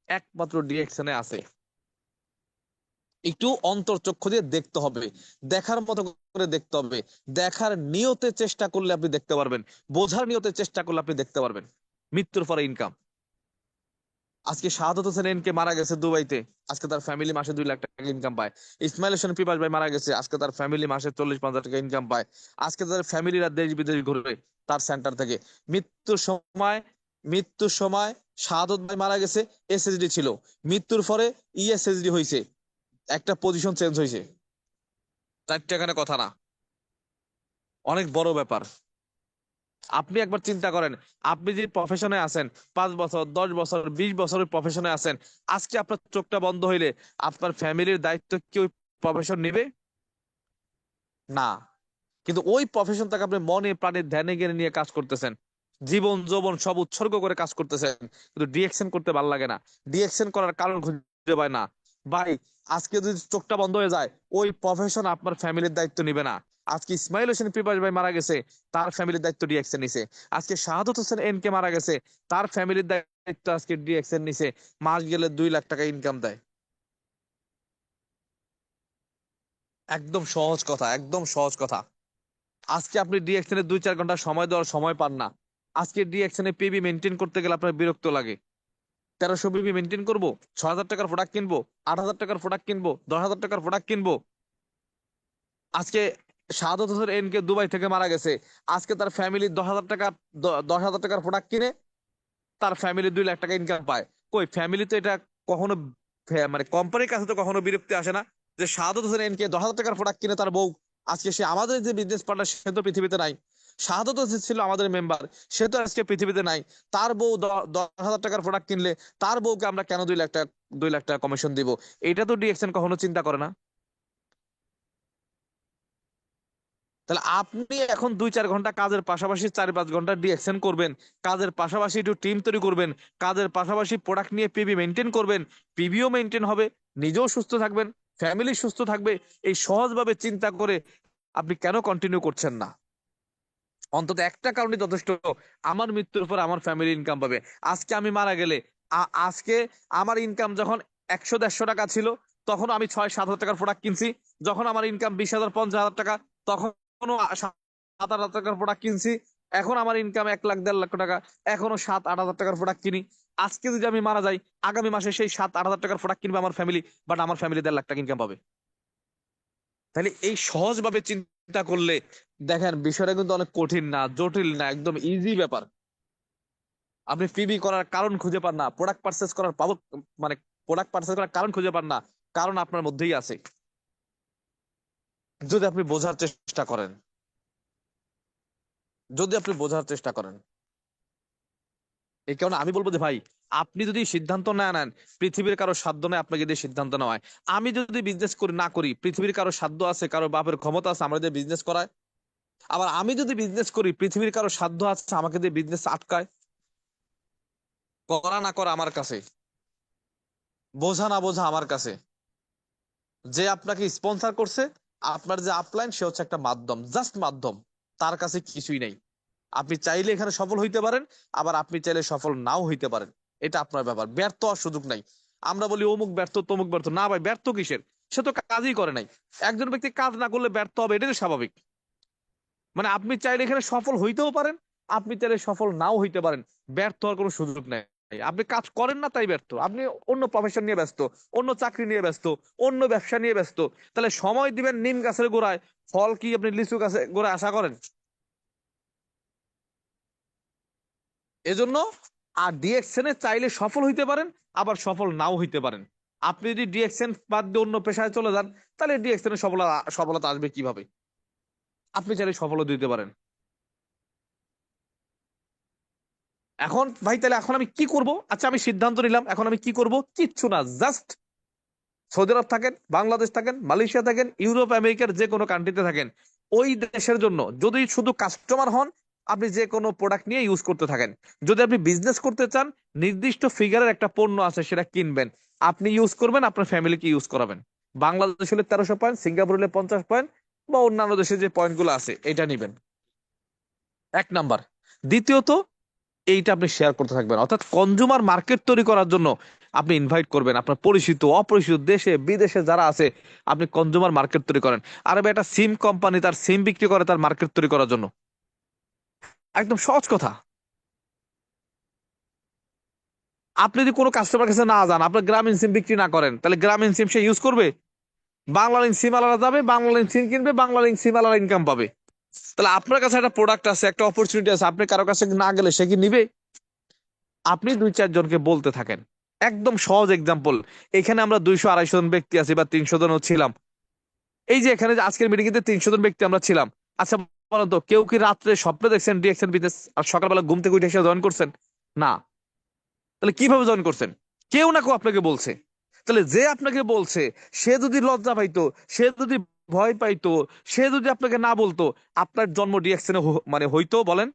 B: একমাত্র ডিএকশনে আছে। একটু অন্তর্চক্ষু দিয়ে দেখতে হবে, দেখার মতো করে দেখতে হবে। দেখার নিয়তে চেষ্টা করলে আপনি দেখতে পারবেন, বোঝার নিয়তে চেষ্টা করলে আপনি দেখতে পারবেন মৃত্যুর পরে ইনকাম। আজকে শাহাদাত হোসেন এনকে মারা গেছে দুবাইতে, আজকে তার ফ্যামিলি মাসে 2 লাখ টাকা ইনকাম পায়। ইসমাইল হোসেন পিপাস ভাই মারা গেছে, আজকে তার ফ্যামিলি মাসে 40-50 হাজার টাকা ইনকাম পায়। আজকে তাদের ফ্যামিলিরা দেশ বিদেশ ঘুরে তার সেন্টার থেকে। মৃত্যুর সময়, মৃত্যুর সময় শাহাদত ভাই মারা গেছে, এসএসডি ছিল। মৃত্যুর পরে ইএসএসডি হয়েছে, একটা পজিশন চেঞ্জ হয়েছে। 4 টাকার কথা না, অনেক বড় ব্যাপার। আপনি একবার চিন্তা করেন, আপনি যে প্রফেশনে আছেন, 5 বছর, 10 বছর, 20 বছরের প্রফেশনে আছেন, আজকে আপনার চোখটা বন্ধ হইলে আপনার ফ্যামিলির দায়িত্ব কি ওই প্রফেশন নিবে? না। কিন্তু ওই প্রফেশনটাকে আপনি মনে প্রাণে ধ্যানে জ্ঞানে নিয়ে কাজ করতেছেন, জীবন যৌবন সব উৎসর্গ করে কাজ করতেছেন, কিন্তু ডিএকশন করতে ভালো লাগে না, ডিএকশন করার কারণ খুঁজে পায় না। ভাই, আজকে যদি চোখটা বন্ধ হয়ে যায়, ওই প্রফেশন আপনার ফ্যামিলির দায়িত্ব নিবে না। আজকে ইসমাইল হোসেন পিপাস ভাই মারা গেছে, তার ফ্যামিলির দায়িত্ব ডিএকশন নিছে। আজকে শাহাদত হোসেন এন কে মারা গেছে, তার ফ্যামিলির দায়িত্ব আজকে ডিএকশন নিছে। মাস গেলে 2 লাখ টাকা ইনকাম দেয়। একদম সহজ কথা, একদম সহজ কথা। আজকে আপনি ডিএকশনে 2-4 ঘন্টা সময় দেওয়ার সময় পান না। আজকে ডিএকশনে পিবি মেনটেন করতে গেলে আপনার বিরক্ত লাগে। 1300 পিবি মেনটেন করবো, 6,000 টাকার প্রোডাক্ট কিনবো, 8,000 টাকার প্রোডাক্ট কিনবো, 10,000 টাকার প্রোডাক্ট কিনবো। আজকে শাহাদত হোসেন এন কে দুবাই থেকে মারা গেছে, আজকে তার ফ্যামিলি 10,000 টাকা, 10,000 টাকার প্রোডাক্ট কিনে তার ফ্যামিলি 2 লাখ টাকা ইনকাম পায়। কই ফ্যামিলি তো এটা কখনো মানে কোম্পানির কাছে তো কখনো বিরক্তি আসে না যে শাহাদত হোসেন এনকে 10,000 টাকার প্রোডাক্ট কিনে তার বউ, আজকে সে আমাদের যে বিজনেস পার্টনার সে তো পৃথিবীতে নাই। শাহাদত হোসেন ছিল আমাদের মেম্বার, সে তো আজকে পৃথিবীতে নাই। তার বউ 10,000 টাকার প্রোডাক্ট কিনলে তার বউকে আমরা কেন 2 লাখ টাকা, 2 লাখ টাকা কমিশন দিব? এটা তো ডিএকশন কখনো চিন্তা করে না। তাহলে আপনি এখন 2-4 ঘন্টা কাজের পাশাপাশি 4-5 ঘন্টা ডিএকশন করবেন, কাজের পাশাপাশি একটু টিম তৈরি করবেন, কাজের পাশাপাশি প্রোডাক্ট নিয়ে পিবি মেনটেন করবেন, পিবিও মেনটেন হবে, নিজেও সুস্থ থাকবেন, ফ্যামিলি সুস্থ থাকবে। এই সহজভাবে চিন্তা করে আপনি কেন কন্টিনিউ করছেন না? অন্তত একটা কারণে যথেষ্ট, আমার মৃত্যুর পর আমার ফ্যামিলি ইনকাম পাবে। আজকে আমি মারা গেলে আজকে আমার ইনকাম যখন 100-150 টাকা ছিল, তখন আমি 6-7 হাজার টাকার প্রোডাক্ট কিনছি। যখন আমার ইনকাম 20,000, 50,000 টাকা, তখনও 7-8 হাজার টাকার প্রোডাক্ট কিনছি। এখন আমার ইনকাম 1 লাখ, 1.5 লাখ টাকা, এখনো 7-8 হাজার টাকার প্রোডাক্ট কিনি। আজকে যদি আমি মারা যাই, আগামী মাসে সেই 7-8 হাজার টাকার প্রোডাক্ট কিনবে আমার ফ্যামিলি, বাট আমার ফ্যামিলি 1.5 লাখ টাকা ইনকাম পাবে। তাহলে এই সহজভাবে চিন্তা করলে দেখেন বিষয়টা কিন্তু অনেক কঠিন না, জটিল না, একদম ইজি ব্যাপার। আপনি পিবি করার কারণ খুঁজে পান না, প্রোডাক্ট পারচেস করার মানে প্রোডাক্ট পারচেস করার কারণ খুঁজে পান না, কারণ আপনার মধ্যেই আছে, যদি আপনি বোঝার চেষ্টা করেন, যদি আপনি বোঝার চেষ্টা করেন। এই কারণে আমি বলবো যে ভাই, আপনি যদি সিদ্ধান্ত না নেন, পৃথিবীর কারো সাধ্য নেই আপনাকে দিয়ে সিদ্ধান্ত নেওয়ায়। আমি যদি বিজনেস করি না করি, পৃথিবীর কারো সাধ্য আছে, কারো বাপের ক্ষমতা আছে আমাদের দিয়ে বিজনেস করায়। আবার আমি যদি বিজনেস করি, পৃথিবীর কারো সাধ্য আছে আমাকে দিয়ে বিজনেস আটকায়। করা না করা আমার কাছে, বোঝা না বোঝা আমার কাছে। যে আপনাকে স্পন্সর করছে, আপনার যে আপলাইন, সে হচ্ছে একটা মাধ্যম, জাস্ট মাধ্যম, তার কাছে কিছুই নেই। আপনি চাইলে এখানে সফল হইতে পারেন, আবার আপনি চাইলে সফল নাও হইতে পারেন। এটা আপনার ব্যাপার, ব্যর্থ হওয়ার সুযোগ নাই। আমরা বলি অমুক ব্যর্থ তমুক ব্যর্থ, না ভাই, ব্যর্থ কিসের? সে তো কাজই করে নাই। একজন ব্যক্তি কাজ না করলে ব্যর্থ হবে, এটাই তো স্বাভাবিক। মানে আপনি চাইলে এখানে সফল হইতেও পারেন, আপনি চাইলে সফল নাও হইতে পারেন। ব্যর্থ হওয়ার কোনো সুযোগ নেই। আপনি কাজ করেন না তাই ব্যর্থ, আপনি অন্য প্রফেশন নিয়ে ব্যস্ত, অন্য চাকরি নিয়ে ব্যস্ত, অন্য ব্যবসা নিয়ে ব্যস্ত। তাহলে সময় দিবেন নিম গাছের গোড়ায়, ফল কি আপনি লিচু গাছের গোড়ায় আশা করেন? এজন্য আর ডিএকশন এ চাইলে সফল হইতে পারেন, আবার সফল নাও হইতে পারেন। আপনি যদি ডিএকশন বাদ দিয়ে অন্য পেশায় চলে যান, তাহলে ডিএকশন এ সফলতা সফলতা আসবে কিভাবে? আপনি চাইলে সফল দিতে পারেন। এখন ভাই তাহলে এখন আমি কি করব? আচ্ছা, আমি সিদ্ধান্ত নিলাম, এখন আমি কি করব? কিচ্ছু না, জাস্ট সৌদি আরব থাকেন, বাংলাদেশ থাকেন, মালয়েশিয়া থাকেন, ইউরোপ আমেরিকার যে কোনো কান্ট্রিতে থাকেন, ওই দেশের জন্য যদি শুধু কাস্টমার হন, আপনি যে কোনো প্রোডাক্ট নিয়ে ইউজ করতে থাকেন। যদি আপনি বিজনেস করতে চান, নির্দিষ্ট ফিগারের একটা পণ্য আছে, সেটা কিনবেন, আপনি ইউজ করবেন, আপনার ফ্যামিলিকে ইউজ করাবেন। বাংলাদেশ হলে 1300 পয়েন্ট, সিঙ্গাপুর হলে 50 পয়েন্ট, বা অন্যান্য দেশে যে পয়েন্টগুলো আছে এটা নিবেন। এক নাম্বার। দ্বিতীয়ত, এইটা আপনি শেয়ার করতে থাকবেন, অর্থাৎ কনজুমার মার্কেট তৈরি করার জন্য আপনি ইনভাইট করবেন আপনার পরিচিত অপরিচিত দেশে বিদেশে যারা আছে, আপনি কনজুমার মার্কেট তৈরি করেন। আর ভাই, একটা সিম কোম্পানি তার সিম বিক্রি করে তার মার্কেট তৈরি করার জন্য। একদম সহজ কথা। আপনি যদি কোনো কাস্টমার কাছে না যান, আপনার গ্রামীণ সিম বিক্রি না করেন, তাহলে গ্রামীণ সিম সে ইউজ করবে? বাংলা লিঙ্ক সিম আলাদা যাবে, বাংলা লিঙ্ক সিম কিনবে, বাংলা লিঙ্ক সিম আলাদা ইনকাম পাবে। তাহলে আপনার কাছে একটা প্রোডাক্ট আছে, একটা অপরচুনিটি আছে, আপনি কারো কাছে না গেলে সে কি নিবে? আপনি দুই চারজনকে বলতে থাকেন। একদম সহজ এক্সাম্পল। এখানে আমরা 200-250 জন ব্যক্তি আছি, বা 300 জনও ছিলাম। এই যে এখানে যে আজকের মিটিং এতে 300 জন ব্যক্তি আমরা ছিলাম। আচ্ছা বলেন তো, কেউ কি রাত্রে স্বপ্নে দেখছেন ডিএকশন বিজনেস আর সকালবেলা ঘুম থেকে উঠে এসে জয়েন করছেন? না। তাহলে কিভাবে জয়েন করছেন? কেউ না কেউ আপনাকে বলছে। তাহলে যে আপনাকে বলছে, সে যদি লজ্জা পাইতো, সে যদি ভয় পাইতো, সে যদি আপনাকে না বলতো, আপনার জন্ম ডিএকশনে মানে হইতো বলেন?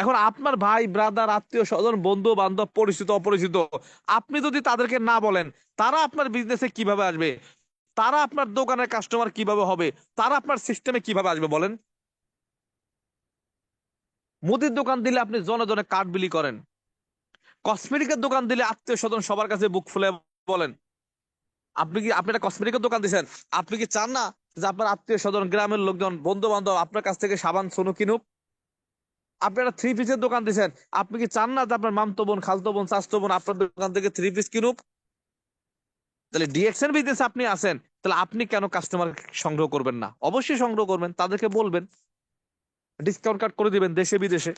B: এখন আপনার ভাই ব্রাদার আত্মীয় স্বজন বন্ধু বান্ধব পরিচিত অপরিচিত, আপনি যদি তাদেরকে না বলেন, তারা আপনার বিজনেসে কিভাবে আসবে? তারা আপনার দোকানের কাস্টমার কিভাবে হবে? তারা আপনার সিস্টেমে কিভাবে আসবে বলেন? মুদির দোকান দিলে আপনি জনে জনে কার্ড বিলি করেন, কসমেটিকের দোকান দিলে আত্মীয় স্বজন সবার কাছে বুক ফুলে বলেন। আপনি একটা কসমেটিকের দোকান দিচ্ছেন, আপনি কি চান না যে আপনার আত্মীয় স্বজন গ্রামের লোকজন বন্ধু বান্ধব আপনার কাছ থেকে সাবান সোনু কিনুক? আপনি একটা থ্রি পিসের দোকান দিচ্ছেন, আপনি কি চান না যে আপনার মামতো বোন খালতো বোন চাচতো বোন আপনার দোকান থেকে থ্রি পিস কিনুক? তাহলে ডিএক্সএন বিজনেস আপনি আছেন, তাহলে আপনি কেন কাস্টমার সংগ্রহ করবেন না? অবশ্যই সংগ্রহ করবেন, তাদেরকে বলবেন, ডিসকাউন্ট কার্ড করে দিবেন দেশে বিদেশে।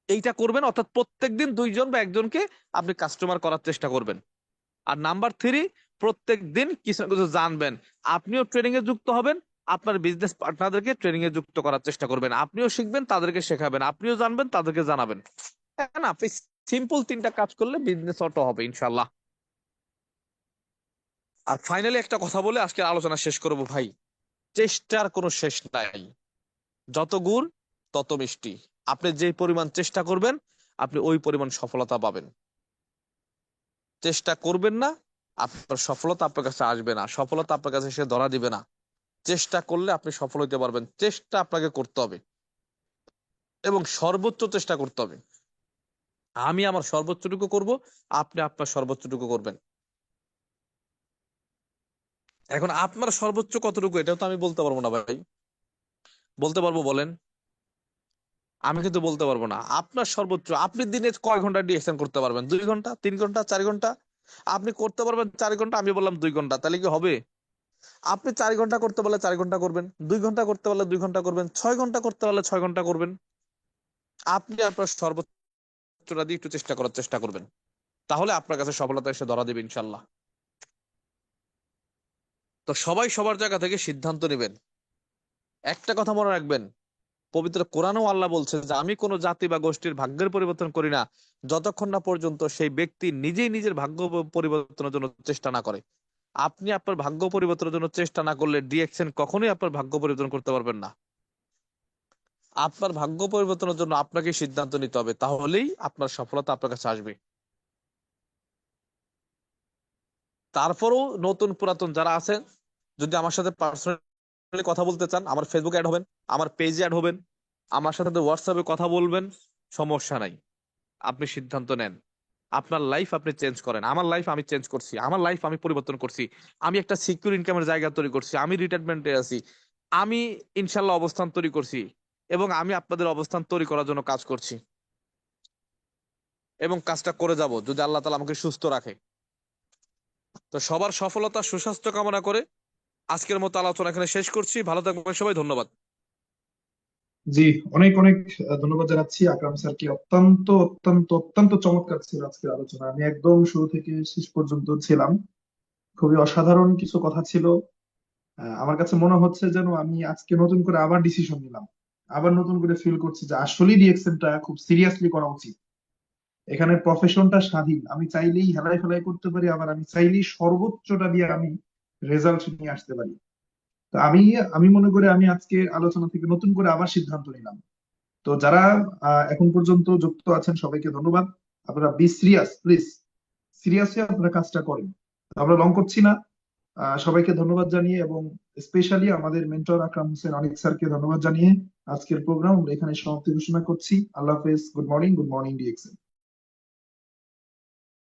B: এইটা করবেন, অর্থাৎ প্রত্যেকদিন দুইজন বা একজনকে আপনি কাস্টমার করার চেষ্টা করবেন। আর নাম্বার থ্রি, প্রত্যেক দিন কিছু না কিছু জানবেন। আপনিও ট্রেনিং এ যুক্ত হবেন, আপনার বিজনেস পার্টনারদেরকে ট্রেনিং এ যুক্ত করার চেষ্টা করবেন। আপনিও শিখবেন, তাদেরকে শেখাবেন, আপনিও জানবেন, তাদেরকে জানাবেন। হ্যাঁ না, আপনি সিম্পল তিনটা কাজ করলে বিজনেস অটো হবে ইনশাল্লাহ। আর ফাইনালি একটা কথা বলে আজকের আলোচনা শেষ করব ভাই। চেষ্টার কোনো শেষ নাই। যত গুড় তত মিষ্টি। আপনি যে পরিমাণ চেষ্টা করবেন, আপনি ওই পরিমাণ সফলতা পাবেন। চেষ্টা করবেন না, আপনার সফলতা আপনার কাছে আসবে না, সফলতা আপনার কাছে সে ধরা দিবে না। চেষ্টা করলে আপনি সফল হতে পারবেন। চেষ্টা আপনাকে করতে হবে, এবং সর্বোচ্চ চেষ্টা করতে হবে। আমি আমার সর্বোচ্চটুকু করব, আপনি আপনার সর্বোচ্চটুকু করবেন। এখন আপনার সর্বোচ্চ কতটুকু এটাও তো আমি বলতে পারবো না ভাই। বলতে পারবো বলেন? আমি কিন্তু বলতে পারবো না। আপনার সর্বোচ্চ, আপনি দিনে কয় ঘন্টা ডিএকশন করতে পারবেন? 2 ঘন্টা, 3 ঘন্টা, 4 ঘন্টা? আপনি করতে পারবেন 4 ঘন্টা, আমি বললাম 2 ঘন্টা, তাহলে কি হবে? আপনি 4 ঘন্টা করতে পারলে 4 ঘন্টা করবেন, 2 ঘন্টা করতে পারলে 2 ঘন্টা করবেন, 6 ঘন্টা করতে পারলে 6 ঘন্টা করবেন। আপনি আপনার সর্বোচ্চটা দিয়ে একটু চেষ্টা করার চেষ্টা করবেন, তাহলে আপনার কাছে সফলতা এসে ধরা দেবে ইনশাল্লাহ। তো সবাই সবার জায়গা থেকে সিদ্ধান্ত নেবেন। একটা কথা মনে রাখবেন, পবিত্র কোরআনেও আল্লাহ বলছেন যে আমি কোনো জাতি বা গোষ্ঠীর ভাগ্যের পরিবর্তন করি না, যতক্ষণ না পর্যন্ত সেই ব্যক্তি নিজেই নিজের ভাগ্য পরিবর্তনের জন্য চেষ্টা না করে। আপনি আপনার ভাগ্য পরিবর্তনের জন্য চেষ্টা না করলে ডিএকশন কখনোই আপনার ভাগ্য পরিবর্তন করতে পারবেন না। আপনার ভাগ্য পরিবর্তনের জন্য আপনাকে সিদ্ধান্ত নিতে হবে, তাহলেই আপনার সফলতা আপনার কাছে আসবে। তারপরেও নতুন পুরাতন যারা আছেন, যদি আমার সাথে পার্সোনালি কথা বলতে চান, আমার ফেসবুকে অ্যাড হবেন, আমার পেজে অ্যাড হবেন। আমার সাথে হোয়াটসঅ্যাপে কথা বলবেন, সমস্যা নাই। আপনি সিদ্ধান্ত নেন, আপনার লাইফ আপনি চেঞ্জ করেন। আমার লাইফ আমি চেঞ্জ করছি, আমার লাইফ আমি পরিবর্তন করছি। আমি একটা সিকিউর ইনকামের জায়গা তৈরি করছি, আমি রিটায়ারমেন্টে আছি, আমি ইনশাল্লাহ অবস্থান তৈরি করছি, এবং আমি আপনাদের অবস্থান তৈরি করার জন্য কাজ করছি, এবং কাজটা করে যাব যদি আল্লাহ তাআলা আমাকে সুস্থ রাখে। তো সবার সফলতা সুস্বাস্থ্য কামনা করে আজকের মতো আলোচনা এখানে শেষ করছি। ভালো থাকবেন সবাই, ধন্যবাদ।
A: জি, অনেক অনেক ধন্যবাদ জানাচ্ছি আকরাম স্যারকে। অত্যন্ত অত্যন্ত অত্যন্ত চমৎকার ছিল আজকের আলোচনা। আমি একদম শুরু থেকে শেষ পর্যন্ত ছিলাম। খুবই অসাধারণ কিছু কথা ছিল। আমার কাছে মনে হচ্ছে যেন আমি আজকে নতুন করে আবার ডিসিশন নিলাম, আবার নতুন করে ফিল করছি যে আসলেই ডিএক্সএনটা খুব সিরিয়াসলি করা উচিত। এখানে প্রফেশনটা স্বাধীন, আমি চাইলেই হেলাই ফেলাই করতে পারি, আবার আমি চাইলেই সর্বোচ্চটা দিয়ে আমি রেজাল্ট নিয়ে আসতে পারি। তো আমি আমি মনে করি আমি আজকে আলোচনা থেকে নতুন করে আবার সিদ্ধান্ত নিলাম। তো যারা এখন পর্যন্ত যুক্ত আছেন সবাইকে ধন্যবাদ। আপনারা বি সিরিয়াস প্লিজ, সিরিয়াসলি আপনারা কাজটা করেন। আমরা লং করছি না। সবাইকে ধন্যবাদ জানিয়ে এবং স্পেশালি আমাদের মেন্টর আকরাম হোসেন অনিক স্যারকে ধন্যবাদ জানিয়ে আজকের প্রোগ্রাম আমরা এখানে সমাপ্তি ঘোষণা করছি। আল্লাহ হাফেজ, good morning, good morning DXN.